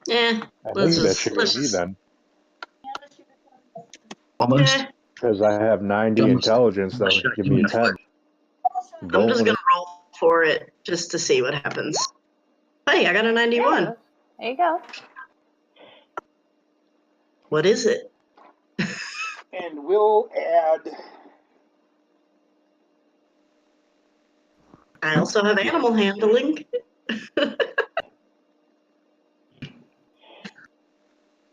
Yeah, I let's think that just, should let's be me just, then. Almost. eh, Because I have 90 Almost. intelligence, that would give me a 10. I'm Don't just wanna- gonna roll for it just to see what happens. Hey, I got a 91. Yeah, there you go. What is it? And we'll add... I also have animal handling.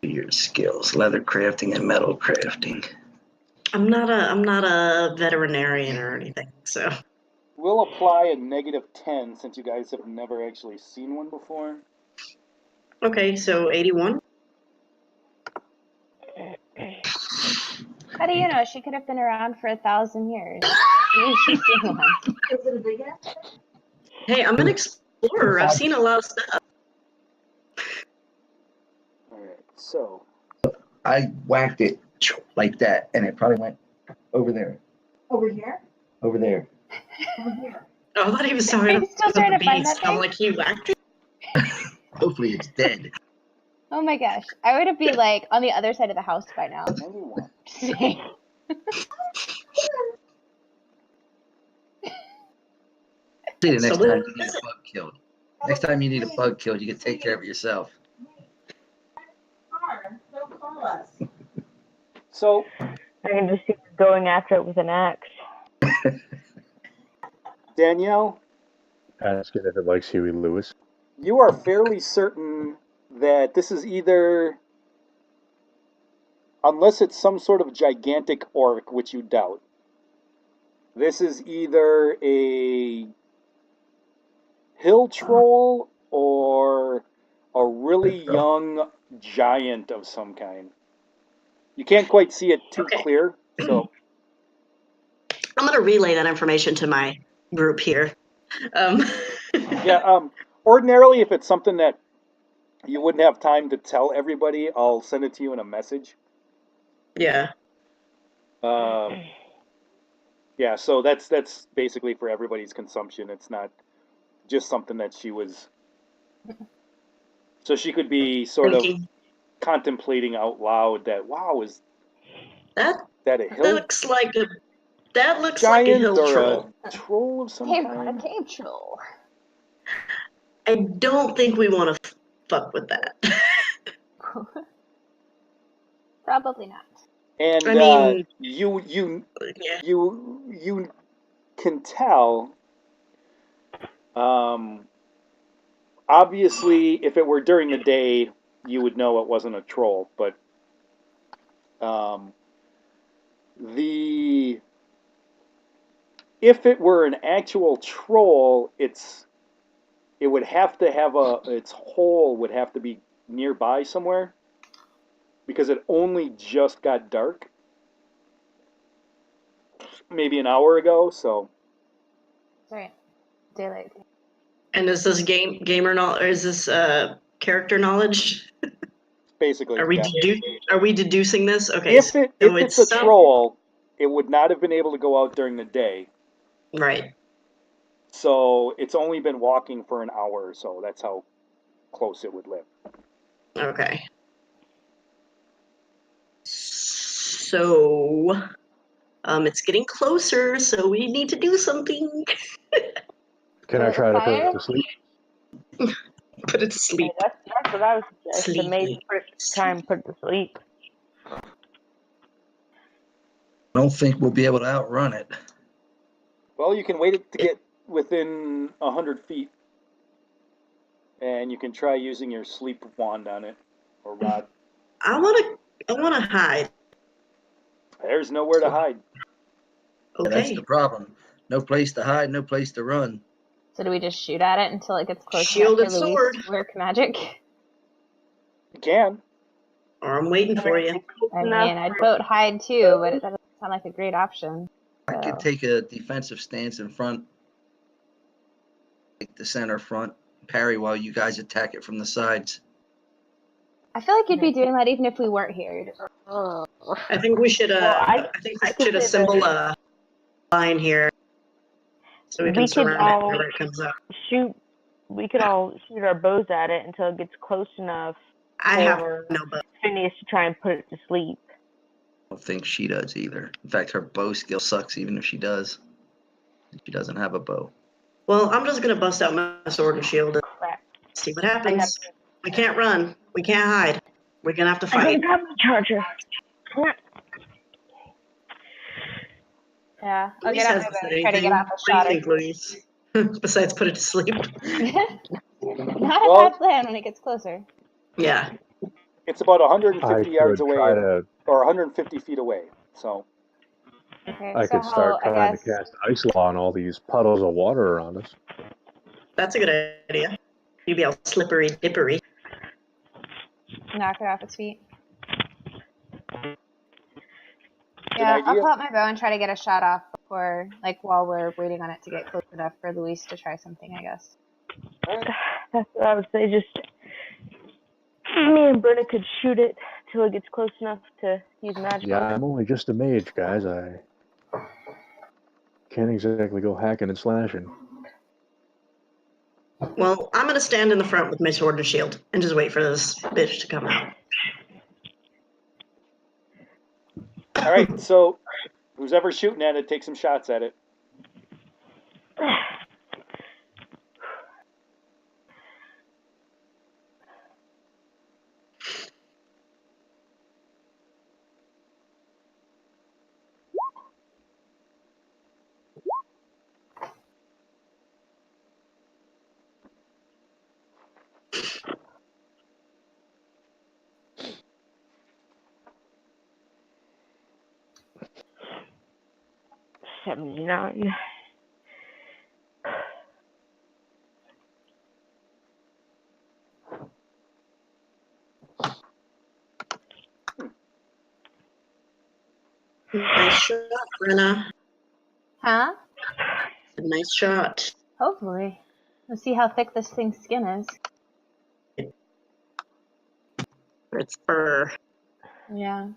Your skills: leather crafting and metal crafting. I'm not a veterinarian or anything, so. We'll apply a -10 since you guys have never actually seen one before. Okay, so 81. How do you know? She could have been around for 1,000 years. Maybe she's seen one. Is it a big ass? Hey, I'm an explorer. I've seen a lot of stuff. Alright, so... I whacked it like that, and it probably went over there. Over here? Over there. Over here. Oh, I thought he was Are talking you still about trying the to find beast. that I'm thing? like, he whacked it? Hopefully it's dead. Oh my gosh. I would be like on the other side of the house by now. 91. See? See, the So next what time you need is a it? bug killed. Next time you need a bug killed, you can take care of it yourself. Don't call us. So, I can just see her going after it with an axe. Danielle, Ask it if it likes Huey Lewis. you are fairly certain that this is either, unless it's some sort of gigantic orc, which you doubt, this is either a hill troll or a really young giant of some kind. You can't quite see it too Okay. clear, so I'm going to relay that information to my group here. yeah. Ordinarily, if it's something that you wouldn't have time to tell everybody, I'll send it to you in a message. Yeah. Yeah, so that's basically for everybody's consumption. It's not just something that she was. So she could be sort of Thinking. contemplating out loud that, wow, is That that a hill looks like a giant hill or troll. a troll of some They've got a kind? cave troll. I don't think we want to fuck with that. Probably not. And I mean, you yeah. you can tell. Obviously, if it were during the day, you would know it wasn't a troll. But if it were an actual troll, it would have to have its hole would have to be nearby somewhere because it only just got dark maybe an hour ago. So Right. Daylight. And is this gamer knowledge? Or is this character knowledge? basically, Are we yeah. are we deducing this? Okay. If So it's a troll, it would not have been able to go out during the day. Right. So it's only been walking for an hour or so. That's how close it would live. Okay. So, it's getting closer, so we need to do something. Can I try to put it to sleep? Put it to sleep. That's what I was suggesting. Sleep. Maybe try and put it to sleep. I don't think we'll be able to outrun it. Well, you can wait it to get within 100 feet, and you can try using your sleep wand on it or rod. I wanna hide. There's nowhere to hide. And that's Okay. the problem. No place to hide, no place to run. So do we just shoot at it until it gets close Shielded enough for Luis sword. to work magic? You can. Or I'm waiting for you. I mean, I'd vote hide too, but it doesn't sound like a great option. I could take a defensive stance in front, take the center front, parry while you guys attack it from the sides. I feel like you'd be doing that even if we weren't here. You're just, oh. I think we should I could say assemble a line here so we can surround it whenever it comes up. We could all shoot our bows at it until it gets close enough I have for no bow. Phineas to try and put it to sleep. I don't think she does either. In fact, her bow skill sucks even if she does. She doesn't have a bow. Well, I'm just gonna bust out my sword and shield and Crap. see what happens. We can't run. We can't hide. We're gonna have to I fight. got my charger. Yeah, I'll Luis get out my hasn't bow said and try to anything. get off a What shot do or you think, Luis? Besides put it to sleep. Not a bad plan when it gets closer. Yeah. It's about I 150 yards could away, try to. or 150 feet away. So Okay, I so could start how, trying to cast ice law on all these puddles of water around us. That's a good idea. You'd be all slippery dippery. knock it off its feet. an Yeah, I'll idea. pull out my bow and try to get a shot off before, like, while we're waiting on it to get close enough for Luis to try something, I guess. That's what I would say. Just me and Brenna could shoot it till it gets close enough to use magic. Yeah, I'm only just a mage, guys. can't exactly go hacking and slashing. Well, I'm gonna stand in the front with my sword and shield and just wait for this bitch to come out. All right, so who's ever shooting at it, take some shots at it. $79. Nice shot, Brenna. Huh? Nice shot. Hopefully. Let's see how thick this thing's skin is. It's fur. Yeah.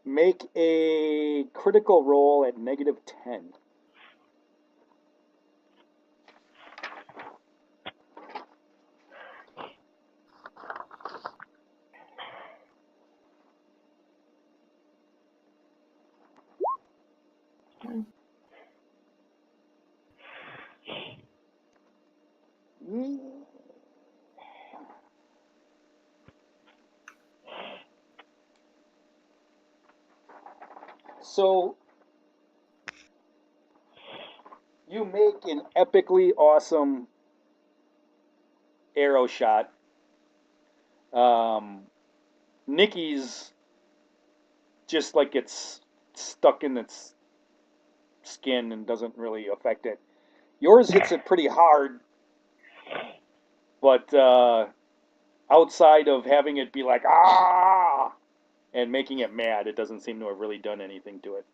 Make a critical roll at -10. So you make an epically awesome arrow shot. Nikki's just like it's stuck in its skin and doesn't really affect it. Yours hits it pretty hard, but outside of having it be like, ah, and making it mad, it doesn't seem to have really done anything to it.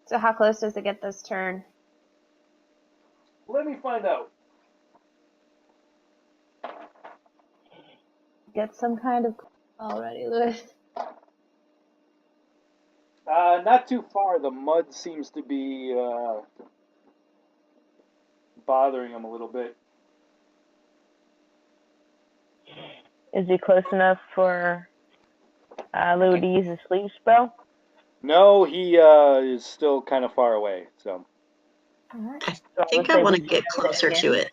So how close does it get this turn? Let me find out. Get some kind of already, Lewis. Not too far. The mud seems to be bothering him a little bit. Is he close enough for Lou to use his sleep spell? No, he is still kind of far away. So. Alright. I think I want to get closer to it.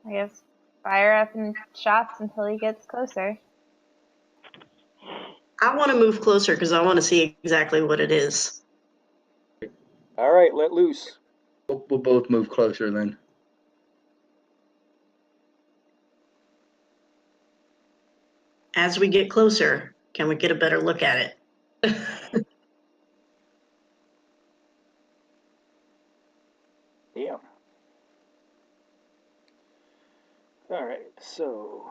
I guess fire up and shots until he gets closer. I want to move closer because I want to see exactly what it is. All right, let loose. We'll both move closer then. As we get closer, can we get a better look at it? Yeah. All right, so.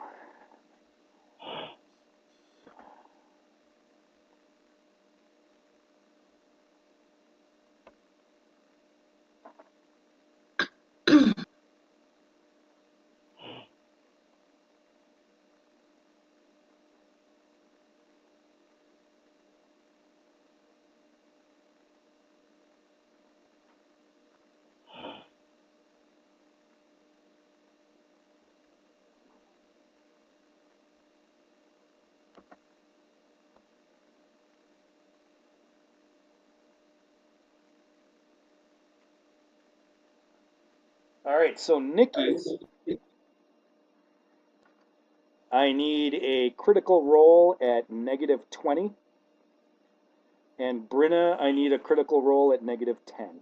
All right, so Nikki, I need a critical roll at -20. And Brenna, I need a critical roll at -10.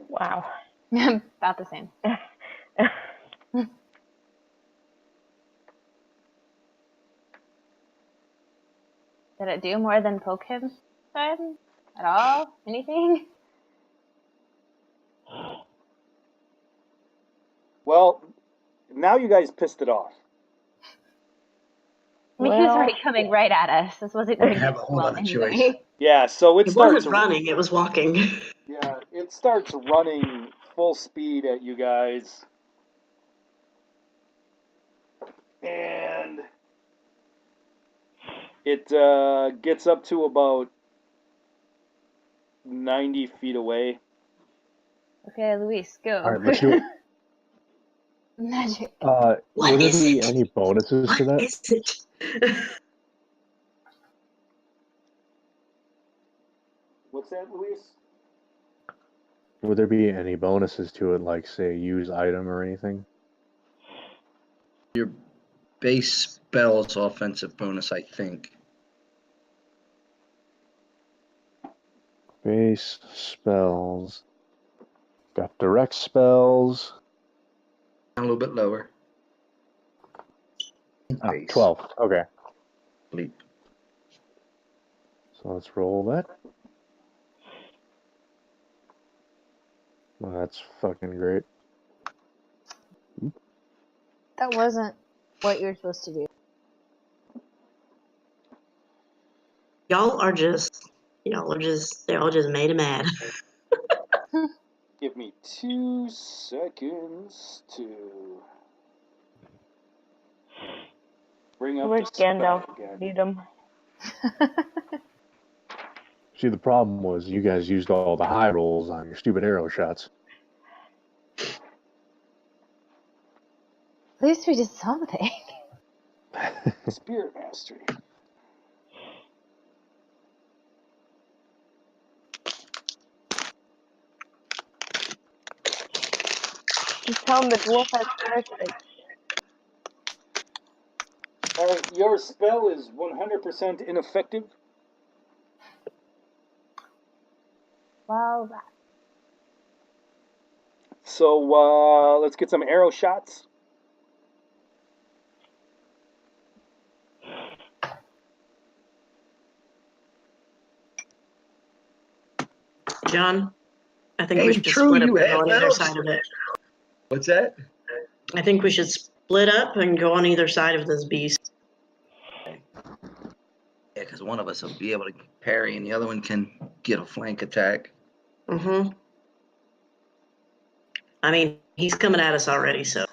Wow. About the same. Did it do more than poke him then? At all? Anything? Well, now you guys pissed it off. I mean, he was already coming right at us. This wasn't going to have go a whole well other choice. anyway. Yeah, so it It starts. wasn't running, it was walking. Yeah, it starts running full speed at you guys. And it gets up to about 90 feet away. Okay, Luis, go. All right, let's do it. Magic. What Would there is be it? any bonuses to What that? is it? What's that, Luis? Would there be any bonuses to it, like say use item or anything? Your base spells offensive bonus, I think. Base spells. Got direct spells. A little bit lower. Ah, Base. 12. Okay. Bleep. So let's roll that. Well, that's fucking great. That wasn't what you're supposed to do. Y'all are just they're all just made mad. Give me 2 seconds to bring up Where's the spell Gandalf? again. Beat him. See, the problem was you guys used all the high rolls on your stupid arrow shots. At least we did something. Spirit Mastery. Just tell him the dwarf has parasites. Alright, your spell is 100% ineffective. Well, So let's get some arrow shots. John, I think Ain't we should true, split up you and go on either headmouths. side of it. What's that? I think we should split up and go on either side of this beast. Yeah, because one of us will be able to parry and the other one can get a flank attack. Mm-hmm. I mean, he's coming at us already, so.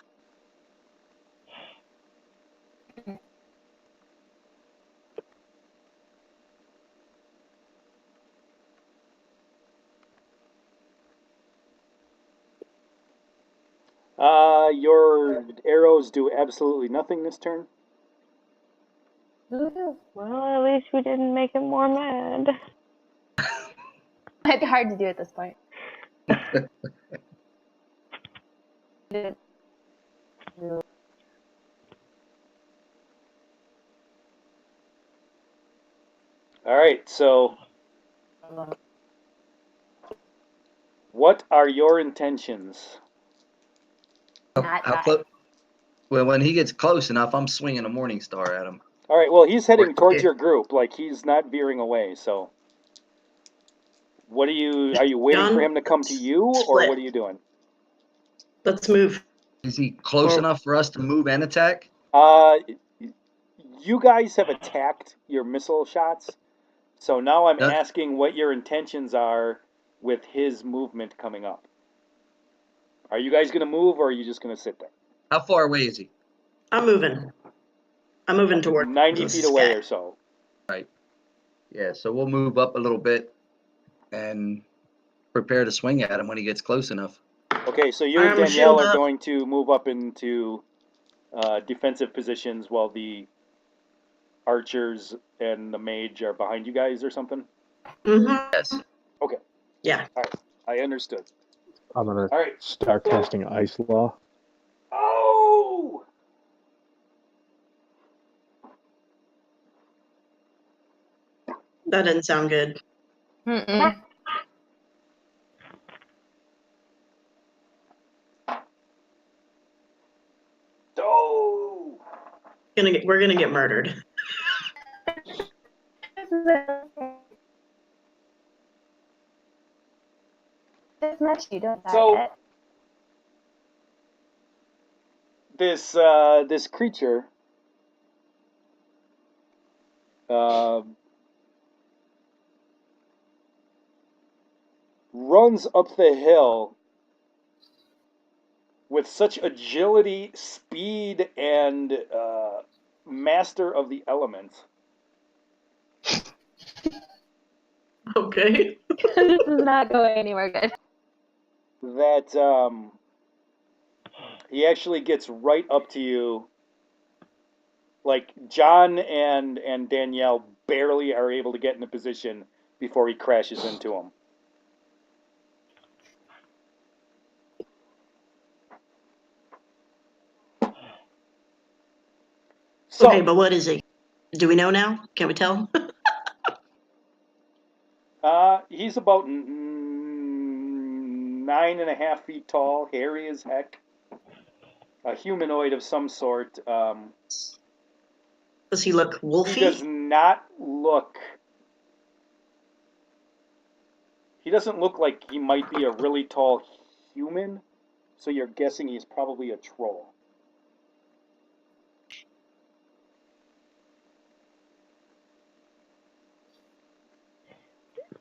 Your arrows do absolutely nothing this turn. woohoo. Well, at least we didn't make him more mad. Might be hard to do at this point. Alright, so what are your intentions? Not How die. close? Well, when he gets close enough, I'm swinging a Morning Star at him. Alright, well, he's heading Or- towards your group. Like, he's not veering away, so. What are you waiting John, for him to come to you, or split. what are you doing? Let's move. Is he close Or- enough for us to move and attack? You guys have attacked your missile shots, so now I'm Yeah. asking what your intentions are with his movement coming up. Are you guys gonna move, or are you just gonna sit there? How far away is he? I'm moving. I'm moving toward 90 this feet away guy. or so. Yeah, so we'll move up a little bit and prepare to swing at him when he gets close enough. Okay, so you and Arm Danielle shield are up. going to move up into defensive positions while the archers and the mage are behind you guys or something? Mm-hmm. Yes. Okay. Yeah. I understood. I'm gonna All right. start casting Ice Law. Oh! That didn't sound good. Mm-mm. Oh! We're gonna get murdered. This much you don't die So- yet. This creature runs up the hill with such agility, speed, and master of the elements Okay. This is not going anywhere good. that he actually gets right up to you. Like John and Danielle barely are able to get in a position before he crashes into him. So, Okay, but what is he? Do we know now? Can we tell? he's about 9.5 feet tall, hairy as heck, a humanoid of some sort. Does he look He wolfy? does not look. He doesn't look like he might be a really tall human, so you're guessing he's probably a troll.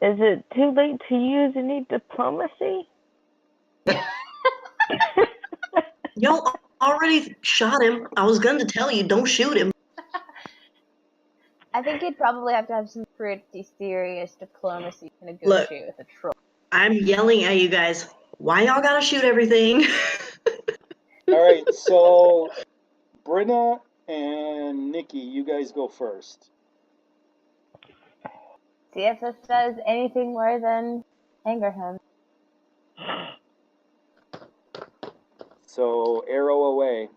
Is it too late to use any diplomacy? Y'all already shot him. I was going to tell you, don't shoot him. I think you'd probably have to have some pretty serious diplomacy to negotiate with a troll. I'm yelling at you guys. Why y'all gotta shoot everything? All right, so Brenna and Nikki, you guys go first. See if this does anything more than anger him. So arrow away.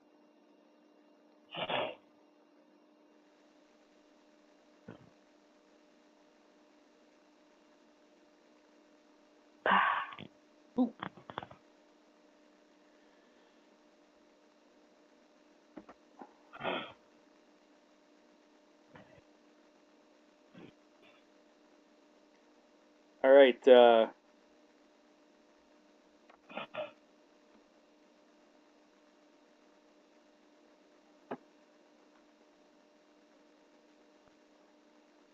Ooh. All right.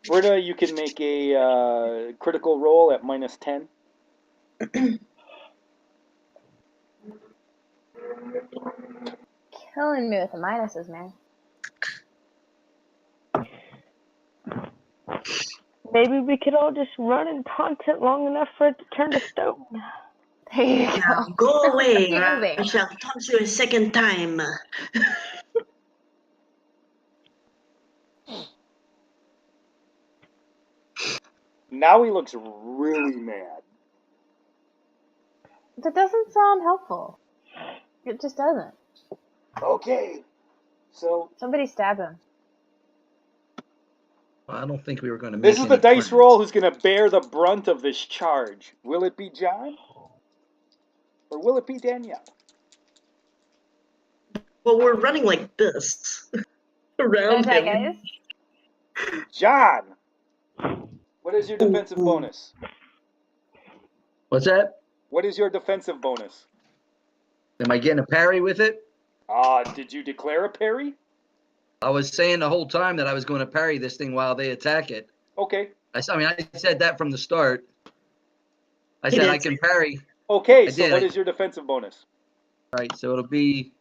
Britta, you can make a critical roll at -10. Killing me with the minuses, man. Maybe we could all just run and taunt it long enough for it to turn to stone. There you Now go. go away, or Moving. I shall taunt you a second time. Now he looks really mad. That doesn't sound helpful. It just doesn't. Okay. So Somebody stab him. Well, I don't think we were going to make this is the any dice friends. roll who's going to bear the brunt of this charge. Will it be John? Or will it be Danielle? Well, we're running like this around Okay, him. guys. John! What is your defensive Ooh. bonus? What's that? What is your defensive bonus? Am I getting a parry with it? Did you declare a parry? I was saying the whole time that I was going to parry this thing while they attack it. Okay. I said that from the start. I He said did. I can parry. Okay, I so did. what is your defensive bonus? Right, so it'll be.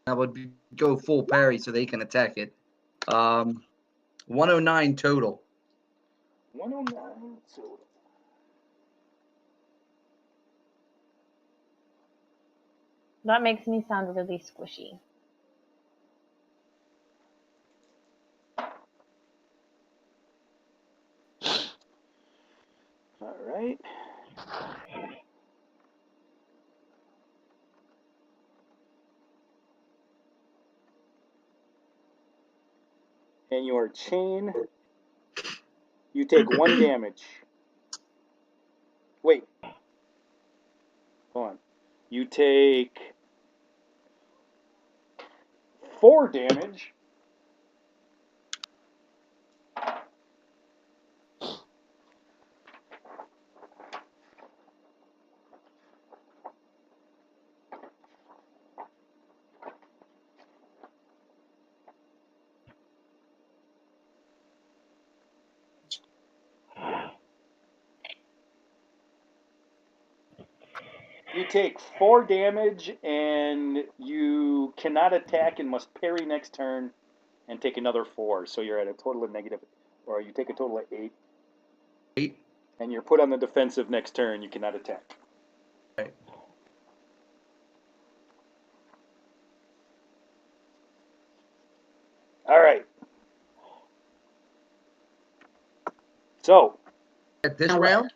I would go full parry so they can attack it. 109 total. 109 total. That makes me sound really squishy. All right. And your chain, you take 1 damage. Wait. Hold on. You take 4 damage. You take 4 damage, and you cannot attack and must parry next turn and take another 4. So you're at a total of negative, or you take a total of 8. 8. And you're put on the defensive next turn. You cannot attack. Right. All right. So. At this round?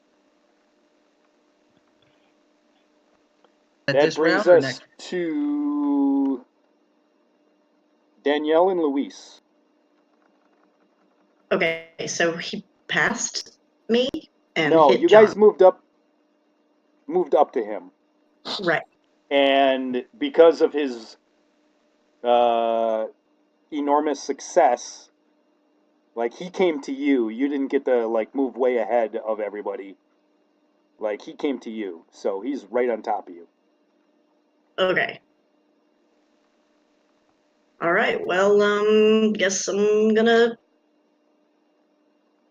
At That this brings round or us next? to Danielle and Luis. Okay, so he passed me and No, hit you John. guys moved up to him. Right. And because of his enormous success, like, he came to you. You didn't get to, like, move way ahead of everybody. Like, he came to you, so he's right on top of you. Okay. All right. Well, guess I'm gonna.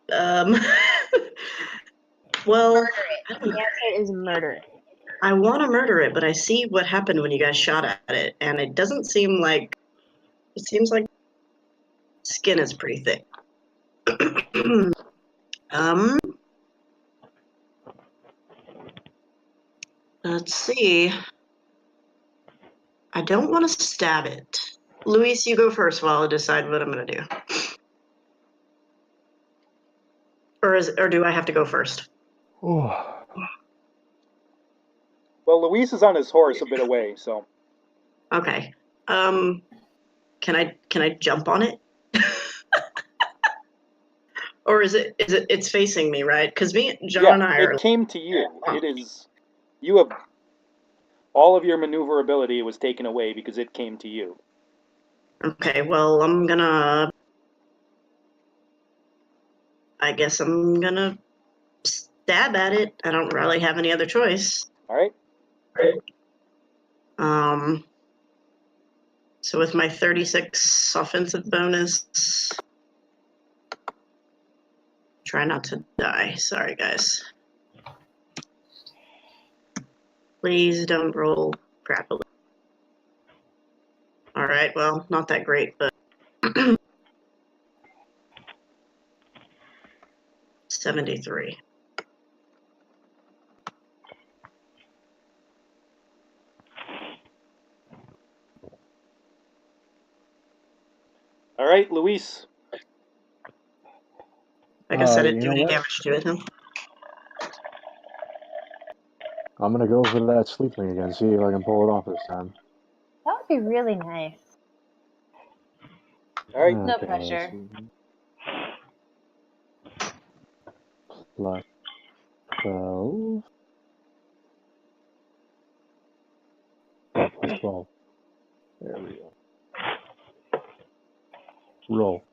Well, Murder it. The answer is murder. I want to murder it, but I see what happened when you guys shot at it, and it doesn't seem like. It seems like skin is pretty thick. Let's see. I don't want to stab it. Luis, you go first while I decide what I'm going to do. Or do I have to go first? Oh, Well, Luis is on his horse a bit away, so. Okay. Can I jump on it? Or it's facing me, right? Because John and I are. It came to you. It is. You have. All of your maneuverability was taken away because it came to you. Okay, well, I guess I'm gonna stab at it. I don't really have any other choice. All right. So with my 36 offensive bonus, try not to die. Sorry, guys. Please don't roll crappily. All right, well, not that great, but 73. All right, Luis. I guess I didn't you do know any what? damage to it, huh? I'm gonna go for that sleeping again. See if I can pull it off this time. That would be really nice. All right. No Okay, pressure. Plus 12. Oh, plus 12. There we go. Roll.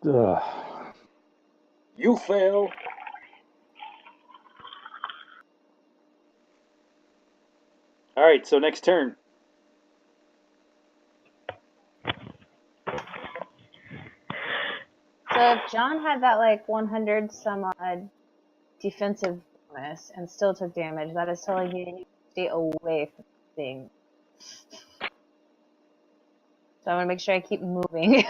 Ugh. You fail. All right, so next turn. So if John had that like 100 some odd defensive bonus and still took damage, that is telling me you stay away from the thing. So I want to make sure I keep moving.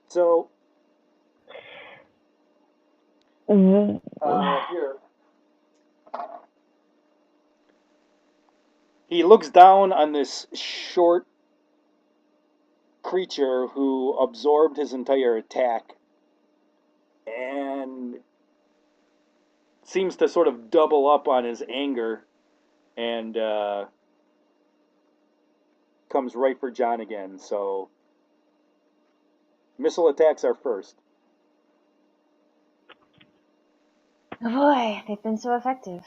So, here. He looks down on this short creature who absorbed his entire attack and seems to sort of double up on his anger and comes right for John again. So, missile attacks are first. Oh boy, they've been so effective.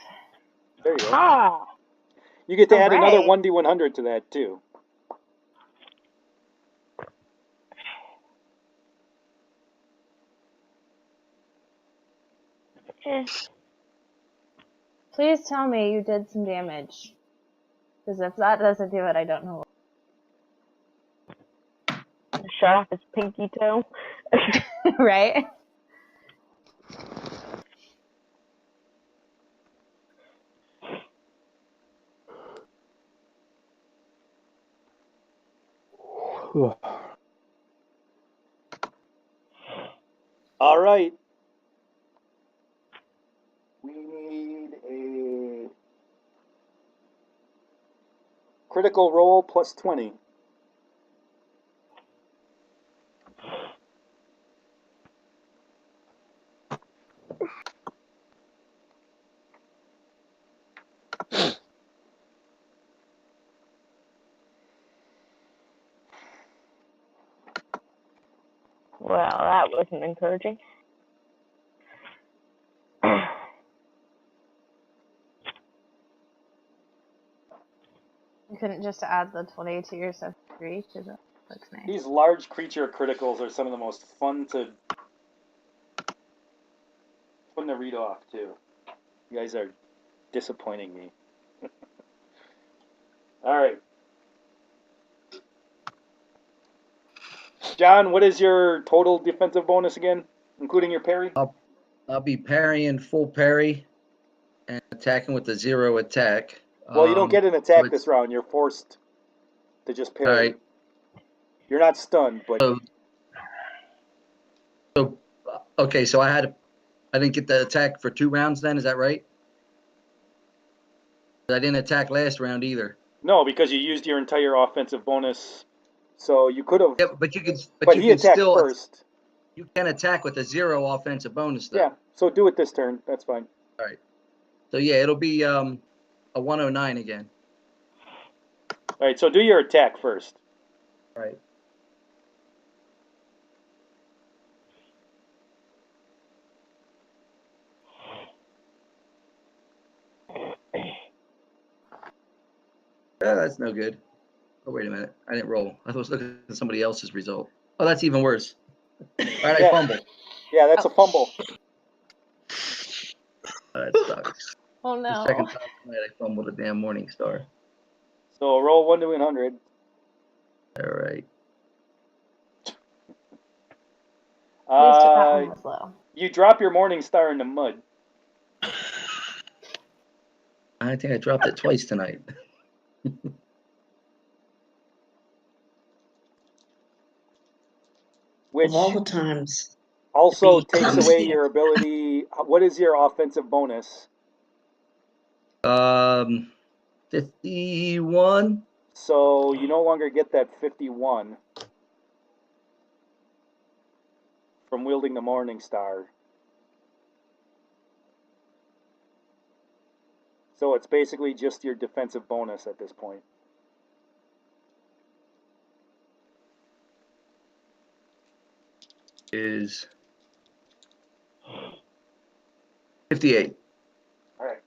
There you go. Ah, You get to add another Alright. 1d100 to that, too. eh. Please tell me you did some damage. Because if that doesn't do it, I don't know. Shut off his pinky toe. Right? All right. We need a critical roll plus 20. Well, that wasn't encouraging. You couldn't just add the 20 to your stuff 3 because that looks nice. These large creature criticals are some of the most fun to read off too. You guys are disappointing me. All right. John, what is your total defensive bonus again, including your parry? I'll be parrying full parry and attacking with a 0 attack. Well, you don't get an attack so this round. You're forced to just parry. All right. You're not stunned, but So okay, so I didn't get the attack for 2 rounds then, is that right? I didn't attack last round either. no, because you used your entire offensive bonus. So you could have. Yeah, but you could. But you he can attacked still. first. You can attack with a 0 offensive bonus though. Yeah. So do it this turn. That's fine. All right. So yeah, it'll be a 109 again. All right. So do your attack first. All right. That's no good. Oh, wait a minute. I didn't roll. I was looking at somebody else's result. Oh, that's even worse. All right, Yeah. I fumbled. Yeah, that's a fumble. That sucks. Oh The no. second time tonight I fumbled a damn Morning Star. So roll 1 to 100. All right. At least that one was low. You drop your Morning Star in the mud. I think I dropped it twice tonight. Which Of all the times. also Be takes clumsy. away your ability. What is your offensive bonus? 51. So you no longer get that 51 from wielding the Morning Star. So it's basically just your defensive bonus at this point. Is 58. All right.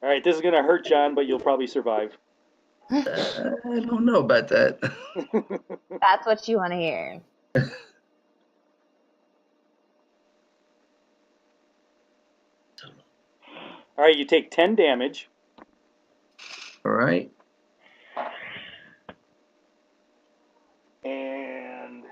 All right, this is going to hurt John, but you'll probably survive. I don't know about that. That's what you want to hear. All right, you take 10 damage. All right. And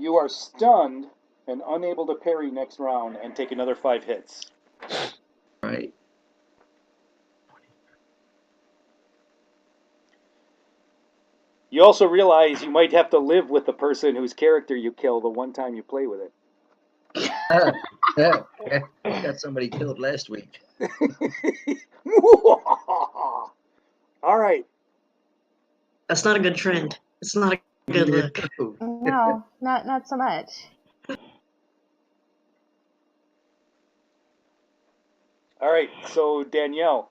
you are stunned and unable to parry next round and take another 5 hits. All right. You also realize you might have to live with the person whose character you kill the one time you play with it. I got somebody killed last week. All right. That's not a good trend. It's not a good look. No, not so much. All right, so Danielle,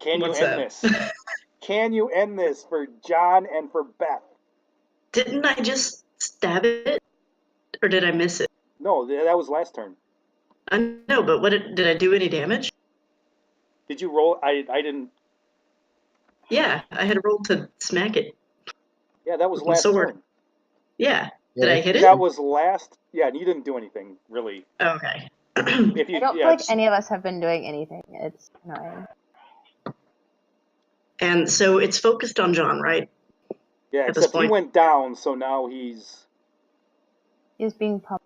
can you What's end that? this? Can you end this for John and for Beth? Didn't I just stab it? Or did I miss it? No, that was last turn. I know, but what did I do any damage? Did you roll? I didn't. Yeah, I had rolled to smack it. Yeah, that was With my last sword. turn. Yeah. Did Yeah, I hit it? That was last. Yeah, and you didn't do anything really. Okay. If you, I don't yeah, feel like it's- any of us have been doing anything. It's annoying. And so it's focused on John, right? yeah. At this Except he point? went down, so now he's He's being pumped.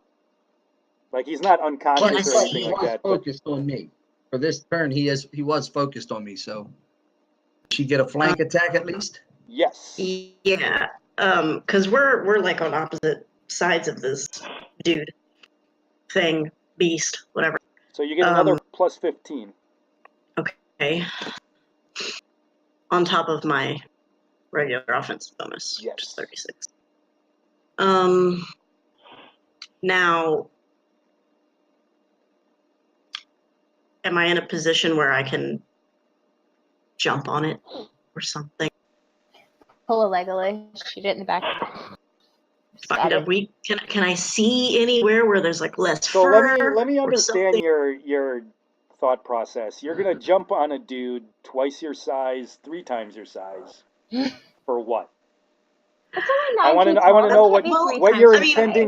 like he's not unconscious or But anything he like was that. But focused on me. For this turn, he was focused on me. So, she get a flank attack at least. yes, Yeah. Because we're like on opposite sides of this dude thing, beast, whatever. so you get another Um, plus 15. Okay. On top of my regular offensive bonus, which is Yes. 36. Now, am I in a position where I can jump on it or something? Pull a Legolas, shoot it in the back. Find Stab a it. weak. Can I see anywhere where there's like less So fur? let me or understand something? your thought process. You're gonna jump on a dude twice your size, 3 times your size, for what? It's only I 9 want feet to tall. know That can't be 3 what times you're the size. intending